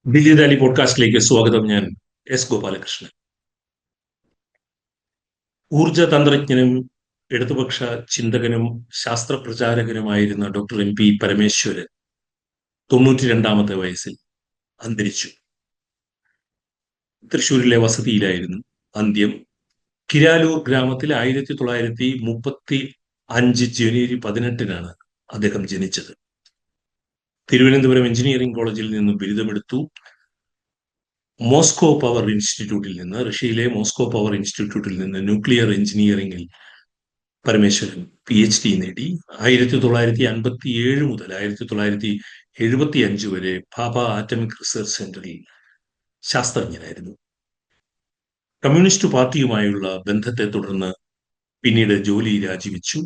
ദില്ലി ദാലി പോഡ്കാസ്റ്റിലേക്ക് സ്വാഗതം. ഞാൻ എസ് ഗോപാലകൃഷ്ണൻ. ഊർജ തന്ത്രജ്ഞനും ഇടതുപക്ഷ ചിന്തകനും ശാസ്ത്ര പ്രചാരകനുമായിരുന്ന ഡോക്ടർ MP പരമേശ്വരൻ 92-ാമത്തെ വയസ്സിൽ അന്തരിച്ചു. തൃശൂരിലെ വസതിയിലായിരുന്നു അന്ത്യം. കിരാലൂർ ഗ്രാമത്തിൽ 1935 ജനുവരി 18-നാണ് അദ്ദേഹം ജനിച്ചത്. തിരുവനന്തപുരം എഞ്ചിനീയറിംഗ് കോളേജിൽ നിന്ന് ബിരുദമെടുത്തു. മോസ്കോ പവർ ഇൻസ്റ്റിറ്റ്യൂട്ടിൽ നിന്ന്, റഷ്യയിലെ മോസ്കോ പവർ ഇൻസ്റ്റിറ്റ്യൂട്ടിൽ നിന്ന് ന്യൂക്ലിയർ എഞ്ചിനീയറിംഗിൽ പരമേശ്വരൻ PhD നേടി. 1957 മുതൽ 1975 വരെ ഭാഭ ആറ്റമിക് റിസർച്ച് സെന്ററിൽ ശാസ്ത്രജ്ഞനായിരുന്നു. കമ്മ്യൂണിസ്റ്റ് പാർട്ടിയുമായുള്ള ബന്ധത്തെ തുടർന്ന് പിന്നീട് ജോലി രാജിവെച്ചു.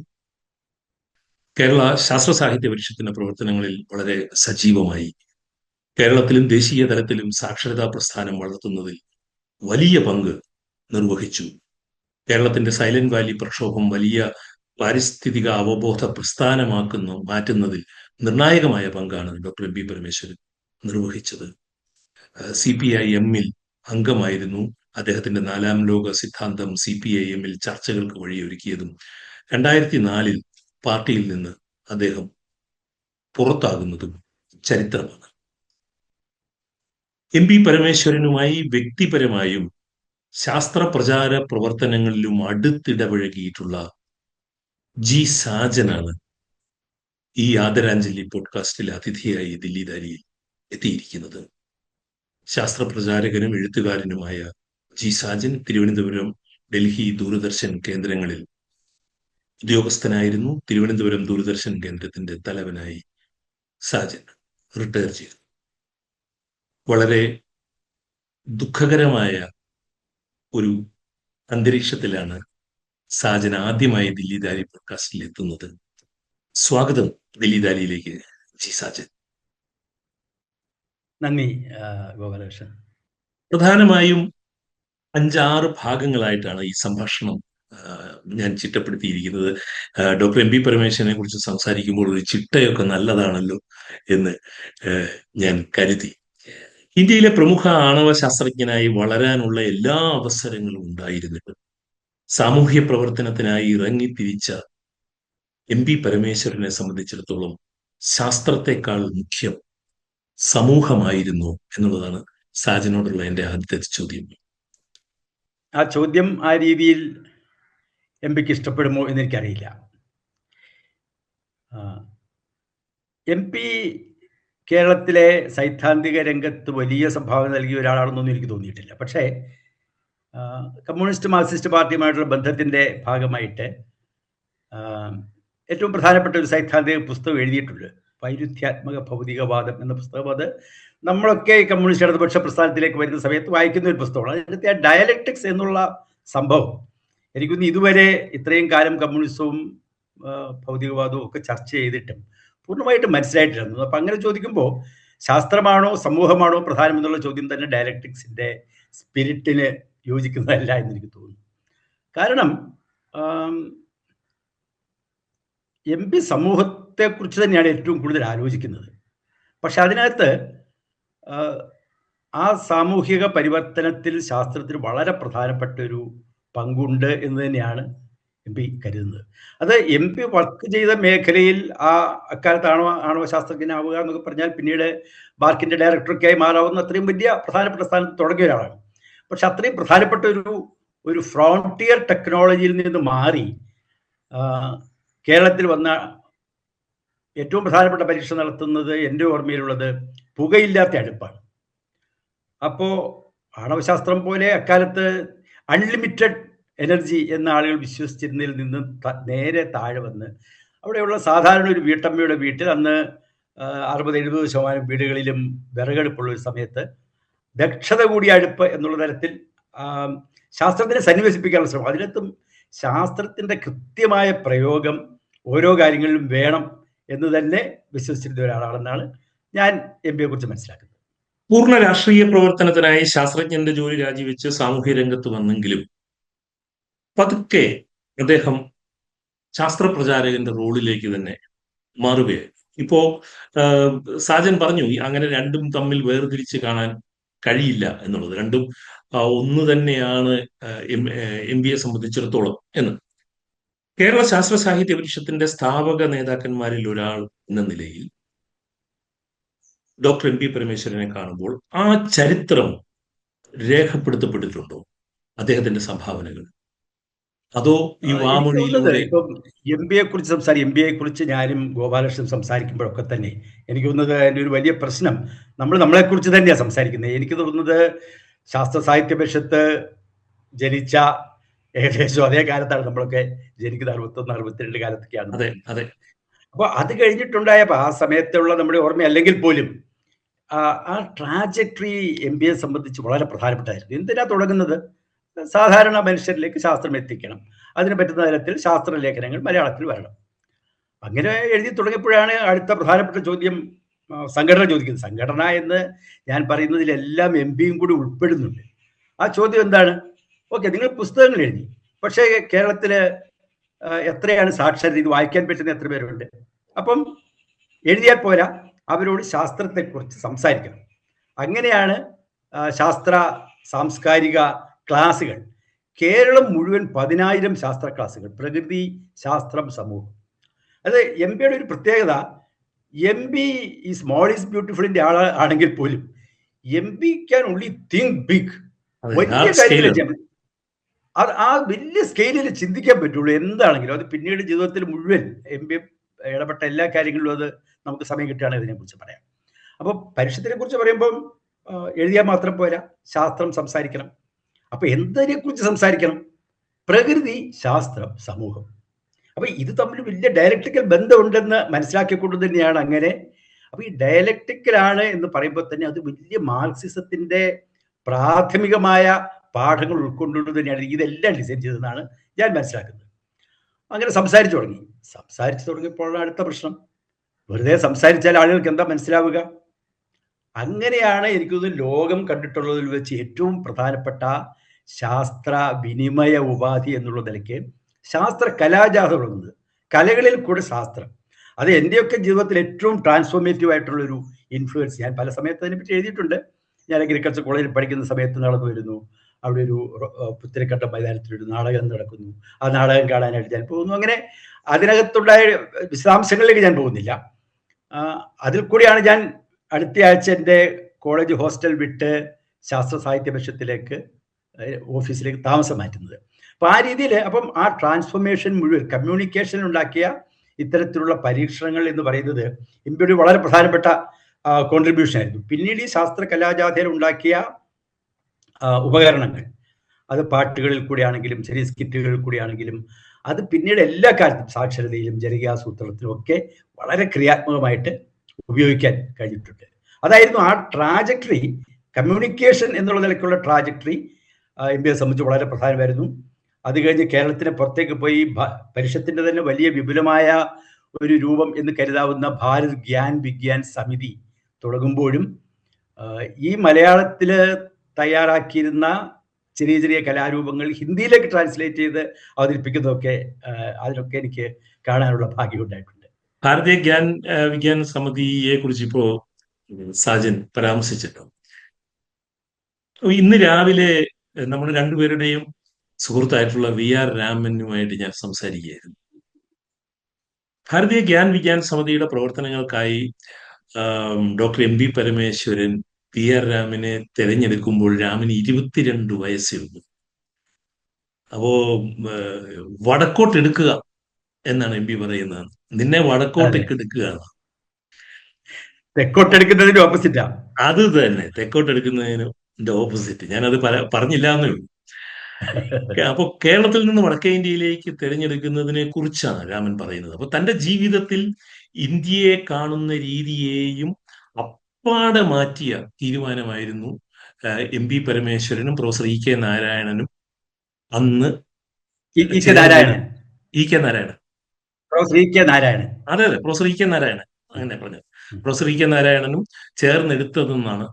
കേരള ശാസ്ത്ര സാഹിത്യ പരിഷത്തിന്റെ പ്രവർത്തനങ്ങളിൽ വളരെ സജീവമായി. കേരളത്തിലും ദേശീയ തലത്തിലും സാക്ഷരതാ പ്രസ്ഥാനം വളർത്തുന്നതിൽ വലിയ പങ്ക് നിർവഹിച്ചു. കേരളത്തിന്റെ സൈലന്റ് വാലി പ്രക്ഷോഭം വലിയ പാരിസ്ഥിതിക അവബോധ മാറ്റുന്നതിൽ നിർണായകമായ പങ്കാണ് ഡോക്ടർ MP പരമേശ്വരൻ നിർവഹിച്ചത്. CPIM-ൽ അംഗമായിരുന്നു. അദ്ദേഹത്തിന്റെ 4-ാം ലോക സിദ്ധാന്തം CPIM-ൽ ചർച്ചകൾക്ക് വഴിയൊരുക്കിയതും 2004-ൽ പാർട്ടിയിൽ നിന്ന് അദ്ദേഹം പുറത്താകുന്നതും ചരിത്രമാണ്. MP പരമേശ്വരനുമായി വ്യക്തിപരമായും ശാസ്ത്ര പ്രചാര പ്രവർത്തനങ്ങളിലും അടുത്തിടപഴകിയിട്ടുള്ള G സാജനാണ് ഈ ആദരാഞ്ജലി പോഡ്കാസ്റ്റിൽ അതിഥിയായി ദില്ലി ദാലിയിൽ എത്തിയിരിക്കുന്നത്. ശാസ്ത്ര പ്രചാരകനും എഴുത്തുകാരനുമായ G സാജൻ തിരുവനന്തപുരം, ഡൽഹി ദൂരദർശൻ കേന്ദ്രങ്ങളിൽ ഉദ്യോഗസ്ഥനായിരുന്നു. തിരുവനന്തപുരം ദൂരദർശൻ കേന്ദ്രത്തിന്റെ തലവനായി സാജൻ റിട്ടയർ ചെയ്തു. വളരെ ദുഃഖകരമായ ഒരു അന്തരീക്ഷത്തിലാണ് സാജൻ ആദ്യമായി ദില്ലി ദാലി പോഡ്കാസ്റ്റിൽ എത്തുന്നത്. സ്വാഗതം ദില്ലി ദാലിയിലേക്ക് G സാജൻ. നന്ദി ഗോപാലകൃഷ്ണൻ. പ്രധാനമായും 5-6 ഭാഗങ്ങളായിട്ടാണ് ഈ സംഭാഷണം ഞാൻ ചിട്ടപ്പെടുത്തിയിരിക്കുന്നത്. ഡോക്ടർ MP പരമേശ്വരനെ കുറിച്ച് സംസാരിക്കുമ്പോൾ ഒരു ചിട്ടയൊക്കെ നല്ലതാണല്ലോ എന്ന് ഞാൻ കരുതി. ഇന്ത്യയിലെ പ്രമുഖ ആണവ ശാസ്ത്രജ്ഞനായി വളരാനുള്ള എല്ലാ അവസരങ്ങളും ഉണ്ടായിരുന്നിട്ട് സാമൂഹ്യ പ്രവർത്തനത്തിനായി ഇറങ്ങിത്തിരിച്ച MP പരമേശ്വരനെ സംബന്ധിച്ചിടത്തോളം ശാസ്ത്രത്തെക്കാൾ മുഖ്യം സമൂഹമായിരുന്നു എന്നുള്ളതാണ് സാജനോടുള്ള എൻ്റെ ആദ്യത്തെ ചോദ്യം. ആ ചോദ്യം ആ രീതിയിൽ MP-ക്ക് ഇഷ്ടപ്പെടുമോ എന്നെനിക്കറിയില്ല. MP കേരളത്തിലെ സൈദ്ധാന്തിക രംഗത്ത് വലിയ സംഭാവന നൽകിയ ഒരാളാണെന്നൊന്നും എനിക്ക് തോന്നിയിട്ടില്ല. പക്ഷേ കമ്മ്യൂണിസ്റ്റ് മാർക്സിസ്റ്റ് പാർട്ടിയുമായിട്ടുള്ള ബന്ധത്തിൻ്റെ ഭാഗമായിട്ട് ഏറ്റവും പ്രധാനപ്പെട്ട ഒരു സൈദ്ധാന്തിക പുസ്തകം എഴുതിയിട്ടുണ്ട്, വൈരുദ്ധ്യാത്മക ഭൗതികവാദം എന്ന പുസ്തകം. അത് നമ്മളൊക്കെ കമ്മ്യൂണിസ്റ്റ് ഇടതുപക്ഷ പ്രസ്ഥാനത്തിലേക്ക് വരുന്ന സമയത്ത് വായിക്കുന്ന ഒരു പുസ്തകമാണ്. അതിനകത്തെ ആ ഡയലക്റ്റിക്സ് എന്നുള്ള സംഭവം എനിക്കൊന്ന് ഇതുവരെ ഇത്രയും കാലം കമ്മ്യൂണിസവും ഭൗതികവാദവും ഒക്കെ ചർച്ച ചെയ്തിട്ടും പൂർണ്ണമായിട്ട് മനസ്സിലായിട്ടിരുന്നു. അപ്പം അങ്ങനെ ചോദിക്കുമ്പോൾ ശാസ്ത്രമാണോ സമൂഹമാണോ പ്രധാനം എന്നുള്ള ചോദ്യം തന്നെ ഡയലക്റ്റിക്സിൻ്റെ സ്പിരിറ്റിന് യോജിക്കുന്നതല്ല എന്നെനിക്ക് തോന്നുന്നു. കാരണം MP സമൂഹത്തെക്കുറിച്ച് തന്നെയാണ് ഏറ്റവും കൂടുതൽ ആലോചിക്കുന്നത്. പക്ഷെ അതിനകത്ത് ആ സാമൂഹിക പരിവർത്തനത്തിൽ ശാസ്ത്രത്തിന് വളരെ പ്രധാനപ്പെട്ട ഒരു പങ്കുണ്ട് എന്ന് തന്നെയാണ് MP കരുതുന്നത്. അത് MP വർക്ക് ചെയ്ത മേഖലയിൽ അക്കാലത്ത് ആണവ ശാസ്ത്രജ്ഞനാവുക എന്നൊക്കെ പറഞ്ഞാൽ പിന്നീട് ബാർക്കിൻ്റെ ഡയറക്ടറൊക്കെയായി മാറാവുന്ന അത്രയും വലിയ പ്രധാനപ്പെട്ട സ്ഥാനത്ത് തുടങ്ങിയ ഒരാളാണ്. പക്ഷെ അത്രയും പ്രധാനപ്പെട്ട ഒരു ഫ്രോണ്ടിയർ ടെക്നോളജിയിൽ നിന്ന് മാറി കേരളത്തിൽ വന്ന ഏറ്റവും പ്രധാനപ്പെട്ട പരീക്ഷ നടത്തുന്നത് എൻ്റെ ഓർമ്മയിലുള്ളത് പുകയില്ലാത്ത അടുപ്പാണ്. അപ്പോൾ ആണവശാസ്ത്രം പോലെ അക്കാലത്ത് അൺലിമിറ്റഡ് എനർജി എന്ന ആളുകൾ വിശ്വസിച്ചിരുന്നതിൽ നിന്ന് നേരെ താഴെ വന്ന് അവിടെയുള്ള സാധാരണ ഒരു വീട്ടമ്മയുടെ വീട്ടിൽ അന്ന് 60-70% വീടുകളിലും വിറകടുപ്പുള്ള ഒരു സമയത്ത് ദക്ഷത കൂടിയ അടുപ്പ് എന്നുള്ള തരത്തിൽ ശാസ്ത്രത്തിനെ സന്നിവേശിപ്പിക്കാനുള്ള ശ്രമം, അതിനകത്തും ശാസ്ത്രത്തിൻ്റെ കൃത്യമായ പ്രയോഗം ഓരോ കാര്യങ്ങളിലും വേണം എന്ന് തന്നെ വിശ്വസിച്ചിരുന്ന ഒരാളാണെന്നാണ് ഞാൻ MP-യെ കുറിച്ച് മനസ്സിലാക്കുന്നത്. പൂർണ്ണ രാഷ്ട്രീയ പ്രവർത്തനത്തിനായി ശാസ്ത്രജ്ഞന്റെ ജോലി രാജിവെച്ച് സാമൂഹ്യ രംഗത്ത് വന്നെങ്കിലും പതുക്കെ അദ്ദേഹം ശാസ്ത്ര പ്രചാരകന്റെ റോളിലേക്ക് തന്നെ മാറുകയായിരുന്നു. ഇപ്പോ സാജൻ പറഞ്ഞു അങ്ങനെ രണ്ടും തമ്മിൽ വേർതിരിച്ച് കാണാൻ കഴിയില്ല എന്നുള്ളത്. രണ്ടും ഒന്ന് തന്നെയാണ് എം ബി എ സംബന്ധിച്ചിടത്തോളം എന്ന്. കേരള ശാസ്ത്ര സാഹിത്യ പരിഷത്തിന്റെ സ്ഥാപക നേതാക്കന്മാരിൽ ഒരാൾ എന്ന നിലയിൽ ഡോക്ടർ എം പി പരമേശ്വരനെ കാണുമ്പോൾ ആ ചരിത്രം രേഖപ്പെടുത്തപ്പെട്ടിട്ടുണ്ടോ, അദ്ദേഹത്തിന്റെ സംഭാവനകൾ? അതോ ഈ എനിക്ക് തോന്നുന്നത് വാമൊഴിയിലൂടെ? ഇപ്പം എം ബി എയെ കുറിച്ച് ഞാനും ഗോപാലകൃഷ്ണൻ സംസാരിക്കുമ്പോഴൊക്കെ തന്നെ എനിക്ക് തോന്നുന്നത് അതിൻ്റെ ഒരു വലിയ പ്രശ്നം നമ്മളെക്കുറിച്ച് തന്നെയാണ് സംസാരിക്കുന്നത്. എനിക്ക് തോന്നുന്നത് ശാസ്ത്ര സാഹിത്യ പരിഷത്ത് ജനിച്ച ഏകദേശം അതേ കാലത്താണ് നമ്മളൊക്കെ ജനിക്കുന്നത്, 61 62 കാലത്തൊക്കെയാണ്. അതെ അതെ. അപ്പോൾ അത് കഴിഞ്ഞിട്ടുണ്ടായപ്പോൾ ആ സമയത്തുള്ള നമ്മുടെ ഓർമ്മ അല്ലെങ്കിൽ പോലും ആ ട്രാജക്ടറി എം ബി എ സംബന്ധിച്ച് വളരെ പ്രധാനപ്പെട്ടായിരുന്നു. എന്തിനാ തുടങ്ങുന്നത്? സാധാരണ മനുഷ്യരിലേക്ക് ശാസ്ത്രം എത്തിക്കണം, അതിന് പറ്റുന്ന തരത്തിൽ ശാസ്ത്രലേഖനങ്ങൾ മലയാളത്തിൽ വരണം. അങ്ങനെ എഴുതി തുടങ്ങിയപ്പോഴാണ് അടുത്ത പ്രധാനപ്പെട്ട ചോദ്യം സംഘടന ചോദിക്കുന്നത്. സംഘടന എന്ന് ഞാൻ പറയുന്നതിലെല്ലാം എം പിയും കൂടി ഉൾപ്പെടുന്നുണ്ട്. ആ ചോദ്യം എന്താണ്? ഓക്കെ, നിങ്ങൾ പുസ്തകങ്ങൾ എഴുതി, പക്ഷേ കേരളത്തിൽ എത്രയാണ് സാക്ഷരത? ഇത് വായിക്കാൻ പറ്റുന്ന എത്ര പേരുണ്ട്? അപ്പം എഴുതിയാൽ പോരാ, അവരോട് ശാസ്ത്രത്തെക്കുറിച്ച് സംസാരിക്കണം. അങ്ങനെയാണ് ശാസ്ത്ര സാംസ്കാരിക ക്ലാസുകൾ, കേരളം മുഴുവൻ 10,000 ശാസ്ത്ര ക്ലാസുകൾ, പ്രകൃതി, ശാസ്ത്രം, സമൂഹം. അത് എം പിയുടെ ഒരു പ്രത്യേകത. എം പി ഈ സ്മോൾ ഈസ് ബ്യൂട്ടിഫുളിന്റെ ആണെങ്കിൽ പോലും M P can only think big. വലിയ കാര്യങ്ങൾ അത് ആ വലിയ സ്കെയിലിൽ ചിന്തിക്കാൻ പറ്റുള്ളൂ എന്താണെങ്കിലും. അത് പിന്നീട് ജീവിതത്തിൽ മുഴുവൻ എം പി ഇടപെട്ട എല്ലാ കാര്യങ്ങളിലും അത് നമുക്ക് സമയം കിട്ടുകയാണെങ്കിൽ ഇതിനെക്കുറിച്ച് പറയാം. അപ്പോൾ പരിഷത്തിനെ കുറിച്ച് പറയുമ്പം എഴുതിയാൽ മാത്രം പോരാ, ശാസ്ത്രം സംസാരിക്കണം. അപ്പൊ എന്തിനെക്കുറിച്ച് സംസാരിക്കണം? പ്രകൃതി, ശാസ്ത്രം, സമൂഹം. അപ്പൊ ഇത് തമ്മിൽ വലിയ ഡയലക്ടിക്കൽ ബന്ധമുണ്ടെന്ന് മനസ്സിലാക്കിക്കൊണ്ട് തന്നെയാണ് അങ്ങനെ. അപ്പൊ ഈ ഡയലക്ടിക്കലാണ് എന്ന് പറയുമ്പോൾ തന്നെ അത് വലിയ മാർക്സിസത്തിന്റെ പ്രാഥമികമായ പാഠങ്ങൾ ഉൾക്കൊണ്ടുകൊണ്ട് തന്നെയാണ് ഇതെല്ലാം ഡിസൈൻ ചെയ്തതെന്നാണ് ഞാൻ മനസ്സിലാക്കുന്നത്. അങ്ങനെ സംസാരിച്ചു തുടങ്ങിയപ്പോഴാണ് അടുത്ത പ്രശ്നം. വെറുതെ സംസാരിച്ചാൽ ആളുകൾക്ക് എന്താ മനസ്സിലാവുക? അങ്ങനെയാണ് എനിക്ക് ലോകം കണ്ടിട്ടുള്ളതിൽ വെച്ച് ഏറ്റവും പ്രധാനപ്പെട്ട ശാസ്ത്ര വിനിമയ ഉപാധി എന്നുള്ള നിലയ്ക്ക് ശാസ്ത്ര കലാജാഥ തുടങ്ങുന്നത്. കലകളിൽ കൂടെ ശാസ്ത്രം. അത് എൻ്റെയൊക്കെ ജീവിതത്തിൽ ഏറ്റവും ട്രാൻസ്ഫോർമേറ്റീവ് ആയിട്ടുള്ളൊരു ഇൻഫ്ലുവൻസ്. ഞാൻ പല സമയത്ത് അതിനെപ്പറ്റി എഴുതിയിട്ടുണ്ട്. ഞാൻ അഗ്രികൾച്ചർ കോളേജിൽ പഠിക്കുന്ന സമയത്ത് നടന്നു വരുന്നു. അവിടെ ഒരു പുത്തരിക്കട്ട മൈതാനത്തിലൊരു നാടകം നടക്കുന്നു. ആ നാടകം കാണാനായിട്ട് ഞാൻ പോകുന്നു. അങ്ങനെ അതിനകത്തുണ്ടായ വിശദാംശങ്ങളിലേക്ക് ഞാൻ പോകുന്നില്ല. അതിൽ കൂടിയാണ് ഞാൻ അടുത്ത ആഴ്ച എൻ്റെ കോളേജ് ഹോസ്റ്റൽ വിട്ട് ശാസ്ത്ര സാഹിത്യ പരിഷത്തിലേക്ക് ഓഫീസിലേക്ക് താമസം മാറ്റുന്നത്. അപ്പം ആ രീതിയിൽ അപ്പം ആ ട്രാൻസ്ഫോർമേഷൻ മുഴുവൻ കമ്മ്യൂണിക്കേഷൻ ഉണ്ടാക്കിയ ഇത്തരത്തിലുള്ള പരീക്ഷണങ്ങൾ എന്ന് പറയുന്നത് എം പിയുടെ വളരെ പ്രധാനപ്പെട്ട കോൺട്രിബ്യൂഷൻ ആയിരുന്നു. പിന്നീട് ഈ ശാസ്ത്ര കലാജാഥയിൽ ഉണ്ടാക്കിയ ഉപകരണങ്ങൾ, അത് പാട്ടുകളിൽ കൂടിയാണെങ്കിലും ചെറിയ സ്കിറ്റുകളിൽ കൂടിയാണെങ്കിലും അത് പിന്നീട് എല്ലാ കാലത്തും സാക്ഷരതയിലും ജനകീയാസൂത്രണത്തിലും ഒക്കെ വളരെ ക്രിയാത്മകമായിട്ട് ഉപയോഗിക്കാൻ കഴിഞ്ഞിട്ടുണ്ട്. അതായിരുന്നു ആ ട്രാജക്ടറി, കമ്മ്യൂണിക്കേഷൻ എന്നുള്ള നിലയ്ക്കുള്ള ട്രാജക്ടറി എം പിയെ സംബന്ധിച്ച് വളരെ പ്രധാനമായിരുന്നു. അത് കഴിഞ്ഞ് കേരളത്തിന് പുറത്തേക്ക് പോയി പരിഷത്തിന്റെ തന്നെ വലിയ വിപുലമായ ഒരു രൂപം എന്ന് കരുതാവുന്ന ഭാരത് ഗ്യാൻ വിഗ്യാൻ സമിതി തുടങ്ങുമ്പോഴും ഈ മലയാളത്തിൽ തയ്യാറാക്കിയിരുന്ന ചെറിയ ചെറിയ കലാരൂപങ്ങൾ ഹിന്ദിയിലേക്ക് ട്രാൻസ്ലേറ്റ് ചെയ്ത് അവതരിപ്പിക്കുന്നതൊക്കെ അതിനൊക്കെ എനിക്ക് കാണാനുള്ള ഭാഗ്യം ഉണ്ടായിട്ടുണ്ട്. ഭാരതീയ ഗ്യാൻ വിജ്ഞാൻ സമിതിയെ കുറിച്ച് ഇപ്പോ സാജൻ പരാമർശിച്ചല്ലോ. ഇന്ന് രാവിലെ നമ്മുടെ രണ്ടുപേരുടെയും സുഹൃത്തായിട്ടുള്ള VR രാമനുമായിട്ട് ഞാൻ സംസാരിക്കുകയായിരുന്നു. ഭാരതീയ ഗ്യാൻ വിജ്ഞാൻ സമിതിയുടെ പ്രവർത്തനങ്ങൾക്കായി doctor M P Parameswaran VR രാമനെ തെരഞ്ഞെടുക്കുമ്പോൾ രാമന് 22 വയസ്സേ ഉള്ളൂ. അപ്പോ വടക്കോട്ട് എടുക്കുക എന്നാണ് എം പി പറയുന്നത്. നിന്നെ വടക്കോട്ടേക്ക് എടുക്കുക. തെക്കോട്ടെടുക്കുന്നതിന് ഓപ്പോസിറ്റാ. അത് തന്നെ, തെക്കോട്ടെടുക്കുന്നതിന് ഓപ്പോസിറ്റ്. ഞാനത് പറഞ്ഞില്ല എന്നേ ഉള്ളൂ. അപ്പൊ കേരളത്തിൽ നിന്ന് വടക്കേ ഇന്ത്യയിലേക്ക് തിരഞ്ഞെടുക്കുന്നതിനെ കുറിച്ചാണ് രാമൻ പറയുന്നത്. അപ്പൊ തന്റെ ജീവിതത്തിൽ ഇന്ത്യയെ കാണുന്ന രീതിയെയും അപ്പാടെ മാറ്റിയ തീരുമാനമായിരുന്നു എം പി പരമേശ്വരനും പ്രൊഫസർ ഇ കെ നാരായണനും അന്ന്. E K Narayanan. അതെ അതെ, പ്രൊഫസർ ഇ കെ നാരായണൻ, അങ്ങനെ പറഞ്ഞത്. പ്രൊഫസർ ഇ കെ നാരായണനും ചേർന്നെടുത്തതെന്നാണ്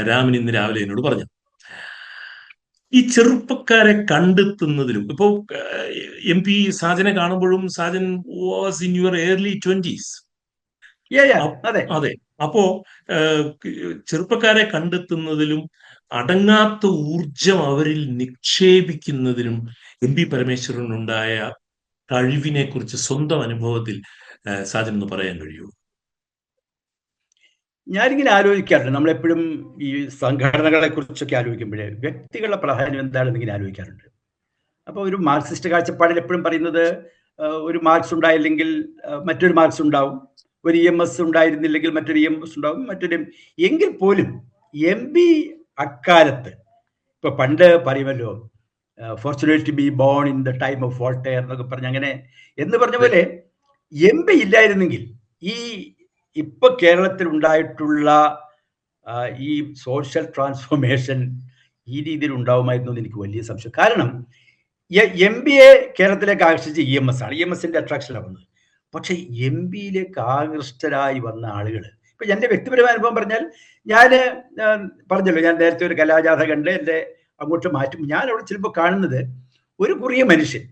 രാമൻ ഇന്ന് രാവിലെ എന്നോട് പറഞ്ഞത്. ഈ ചെറുപ്പക്കാരെ കണ്ടെത്തുന്നതിലും ഇപ്പോ എം പി സാജനെ കാണുമ്പോഴും Sajan was in your early 20s. അതെ. അതെ. അപ്പോ ചെറുപ്പക്കാരെ കണ്ടെത്തുന്നതിലും അടങ്ങാത്ത ഊർജം അവരിൽ നിക്ഷേപിക്കുന്നതിനും MP പരമേശ്വരനുണ്ടായ കഴിവിനെ കുറിച്ച് സ്വന്തം അനുഭവത്തിൽ സാജൻ ഒന്ന് പറയാൻ കഴിയുമോ? ഞാനിങ്ങനെ ആലോചിക്കാറുണ്ട്, നമ്മളെപ്പോഴും ഈ സംഘടനകളെ കുറിച്ചൊക്കെ ആലോചിക്കുമ്പോഴേ വ്യക്തികളുടെ പ്രാധാന്യം എന്താണെന്ന് ഇങ്ങനെ ആലോചിക്കാറുണ്ട്. അപ്പോൾ ഒരു മാർക്സിസ്റ്റ് കാഴ്ചപ്പാടിൽ എപ്പോഴും പറയുന്നത് ഒരു മാർക്സ് ഉണ്ടായില്ലെങ്കിൽ മറ്റൊരു മാർക്സ് ഉണ്ടാവും, ഒരു EMS ഉണ്ടായിരുന്നില്ലെങ്കിൽ മറ്റൊരു EMS ഉണ്ടാവും, എങ്കിൽ പോലും MP അക്കാലത്ത് ഇപ്പൊ പണ്ട് പറയുമല്ലോ, fortunate to be born in the time of Voltaire എന്നൊക്കെ പറഞ്ഞ അങ്ങനെ എന്ന് പറഞ്ഞ പോലെ MP ഇല്ലായിരുന്നെങ്കിൽ ഈ ഇപ്പൊ കേരളത്തിൽ ഉണ്ടായിട്ടുള്ള ഈ സോഷ്യൽ ട്രാൻസ്ഫോർമേഷൻ ഈ രീതിയിൽ ഉണ്ടാവുമായിരുന്നു എന്ന് എനിക്ക് വലിയ സംശയം. കാരണം MBA കേരളത്തിലേക്ക് ആകർഷിച്ച EMS ആണ്, EMSന്റെ അട്രാക്ഷനാണ് വന്നത്. പക്ഷെ MBയിലേക്ക് ആകൃഷ്ടരായി വന്ന ആളുകൾ, ഇപ്പൊ എന്റെ വ്യക്തിപരമായ അനുഭവം പറഞ്ഞാൽ, ഞാൻ പറഞ്ഞല്ലോ, ഞാൻ നേരത്തെ ഒരു കലാജാഥ കണ്ട് എന്റെ അങ്ങോട്ട് മാറ്റും. ഞാൻ അവിടെ ചിലപ്പോൾ കാണുന്നത് ഒരു കുറിയ മനുഷ്യൻ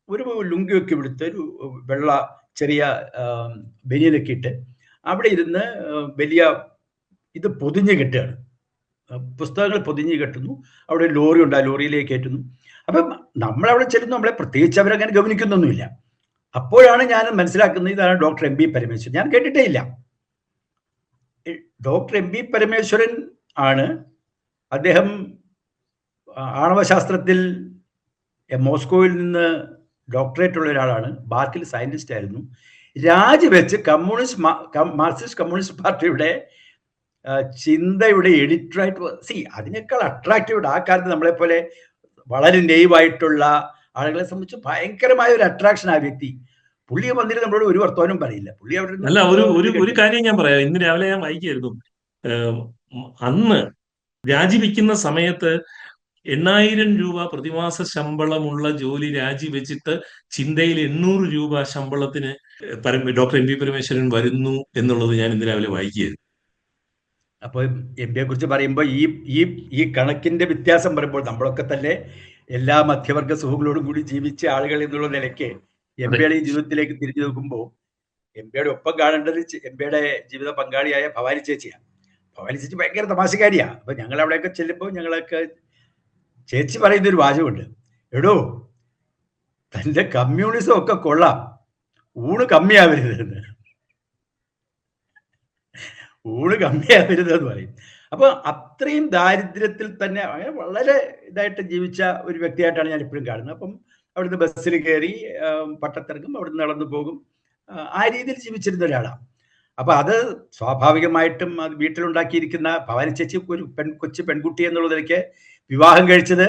ഒരു ലുങ്കിയൊക്കെ എടുത്ത് ഒരു വെള്ള ചെറിയ ബനിയനൊക്കെ ഇട്ട് അവിടെ ഇരുന്ന് വലിയ ഇത് പൊതിഞ്ഞ് കെട്ടുകയാണ്, പുസ്തകങ്ങൾ പൊതിഞ്ഞ് കെട്ടുന്നു. അവിടെ ഒരു ലോറി ഉണ്ട്, ആ ലോറിയിലേക്ക് കയറ്റുന്നു. അപ്പം നമ്മളവിടെ ചെല്ലുന്നു, നമ്മളെ പ്രത്യേകിച്ച് അവരങ്ങനെ ഗവനിക്കുന്നൊന്നുമില്ല. അപ്പോഴാണ് ഞാൻ മനസ്സിലാക്കുന്നത് ഇതാണ് ഡോക്ടർ MP പരമേശ്വരൻ. ഞാൻ കേട്ടിട്ടേ ഇല്ല. ഡോക്ടർ MP പരമേശ്വരൻ ആണ്. അദ്ദേഹം ആണവശാസ്ത്രത്തിൽ മോസ്കോയിൽ നിന്ന് ഡോക്ടറേറ്റ് ഉള്ള ഒരാളാണ്. ബാർക്കിൽ സയന്റിസ്റ്റ് ആയിരുന്നു. രാജിവെച്ച് മാർക്സിസ്റ്റ് കമ്മ്യൂണിസ്റ്റ് പാർട്ടിയുടെ ചിന്തയുടെ എഡിറ്ററായിട്ട് അതിനേക്കാൾ അട്രാക്റ്റീവ് ആ കാലത്ത് നമ്മളെപ്പോലെ വളരെ നെയ്വായിട്ടുള്ള ആളുകളെ സംബന്ധിച്ച് ഭയങ്കരമായ ഒരു അട്രാക്ഷൻ ആ വ്യക്തി. പുള്ളിയെ വന്നിട്ട് നമ്മളോട് ഒരു വർത്തമാനം പറയില്ല. പുള്ളി അല്ല, ഒരു കാര്യം ഞാൻ പറയാം. ഇന്ന് രാവിലെ ഞാൻ വായിക്കായിരുന്നു, അന്ന് രാജിവെക്കുന്ന സമയത്ത് 8,000 രൂപ പ്രതിമാസ ശമ്പളമുള്ള ജോലി രാജിവെച്ചിട്ട് ചിന്തയിൽ 800 രൂപ ശമ്പളത്തിന് ഡോക്ടർ MP പരമേശ്വരൻ വരുന്നു എന്നുള്ളത് ഞാൻ ഇന്ന് രാവിലെ വായിക്കുകയായിരുന്നു. അപ്പോൾ MBയെ കുറിച്ച് പറയുമ്പോൾ ഈ കണക്കിന്റെ വ്യത്യാസം പറയുമ്പോൾ നമ്മളൊക്കെ തന്നെ എല്ലാ മധ്യവർഗ സുഖങ്ങളോടും കൂടി ജീവിച്ച ആളുകൾ എന്നുള്ള നിലയ്ക്ക് MBയുടെ ഈ ജീവിതത്തിലേക്ക് തിരിഞ്ഞു നോക്കുമ്പോൾ MBയുടെ ഒപ്പം കാണേണ്ടത് MBയുടെ ജീവിത പങ്കാളിയായ ഭവാനി ചേച്ചിയാണ്. ഭവാനി ചേച്ചി ഭയങ്കര തമാശക്കാരിയാണ്. അപ്പൊ ഞങ്ങൾ അവിടെയൊക്കെ ചെല്ലുമ്പോൾ ഞങ്ങളൊക്കെ ചേച്ചി പറയുന്ന ഒരു വാചകമുണ്ട്, എടോ തന്റെ കമ്മ്യൂണിസം ഒക്കെ കൊള്ളാം, ഊണ് കമ്മിയാവരുതെന്ന്. ഊണ് കമ്മിയാവരുതെന്ന് പറയും. അപ്പൊ അത്രയും ദാരിദ്ര്യത്തിൽ തന്നെ വളരെ ഇതായിട്ട് ജീവിച്ച ഒരു വ്യക്തിയായിട്ടാണ് ഞാൻ ഇപ്പോഴും കാണുന്നത്. അപ്പം അവിടുന്ന് ബസ്സിൽ കയറി പട്ടത്തിറങ്ങും, അവിടുന്ന് നടന്നു പോകും, ആ രീതിയിൽ ജീവിച്ചിരുന്ന ഒരാളാണ്. അപ്പൊ അത് സ്വാഭാവികമായിട്ടും അത് വീട്ടിലുണ്ടാക്കിയിരിക്കുന്ന ഭവാനി ചേച്ചി ഒരു കൊച്ചു പെൺകുട്ടി എന്നുള്ളതിലേക്ക് വിവാഹം കഴിച്ചത്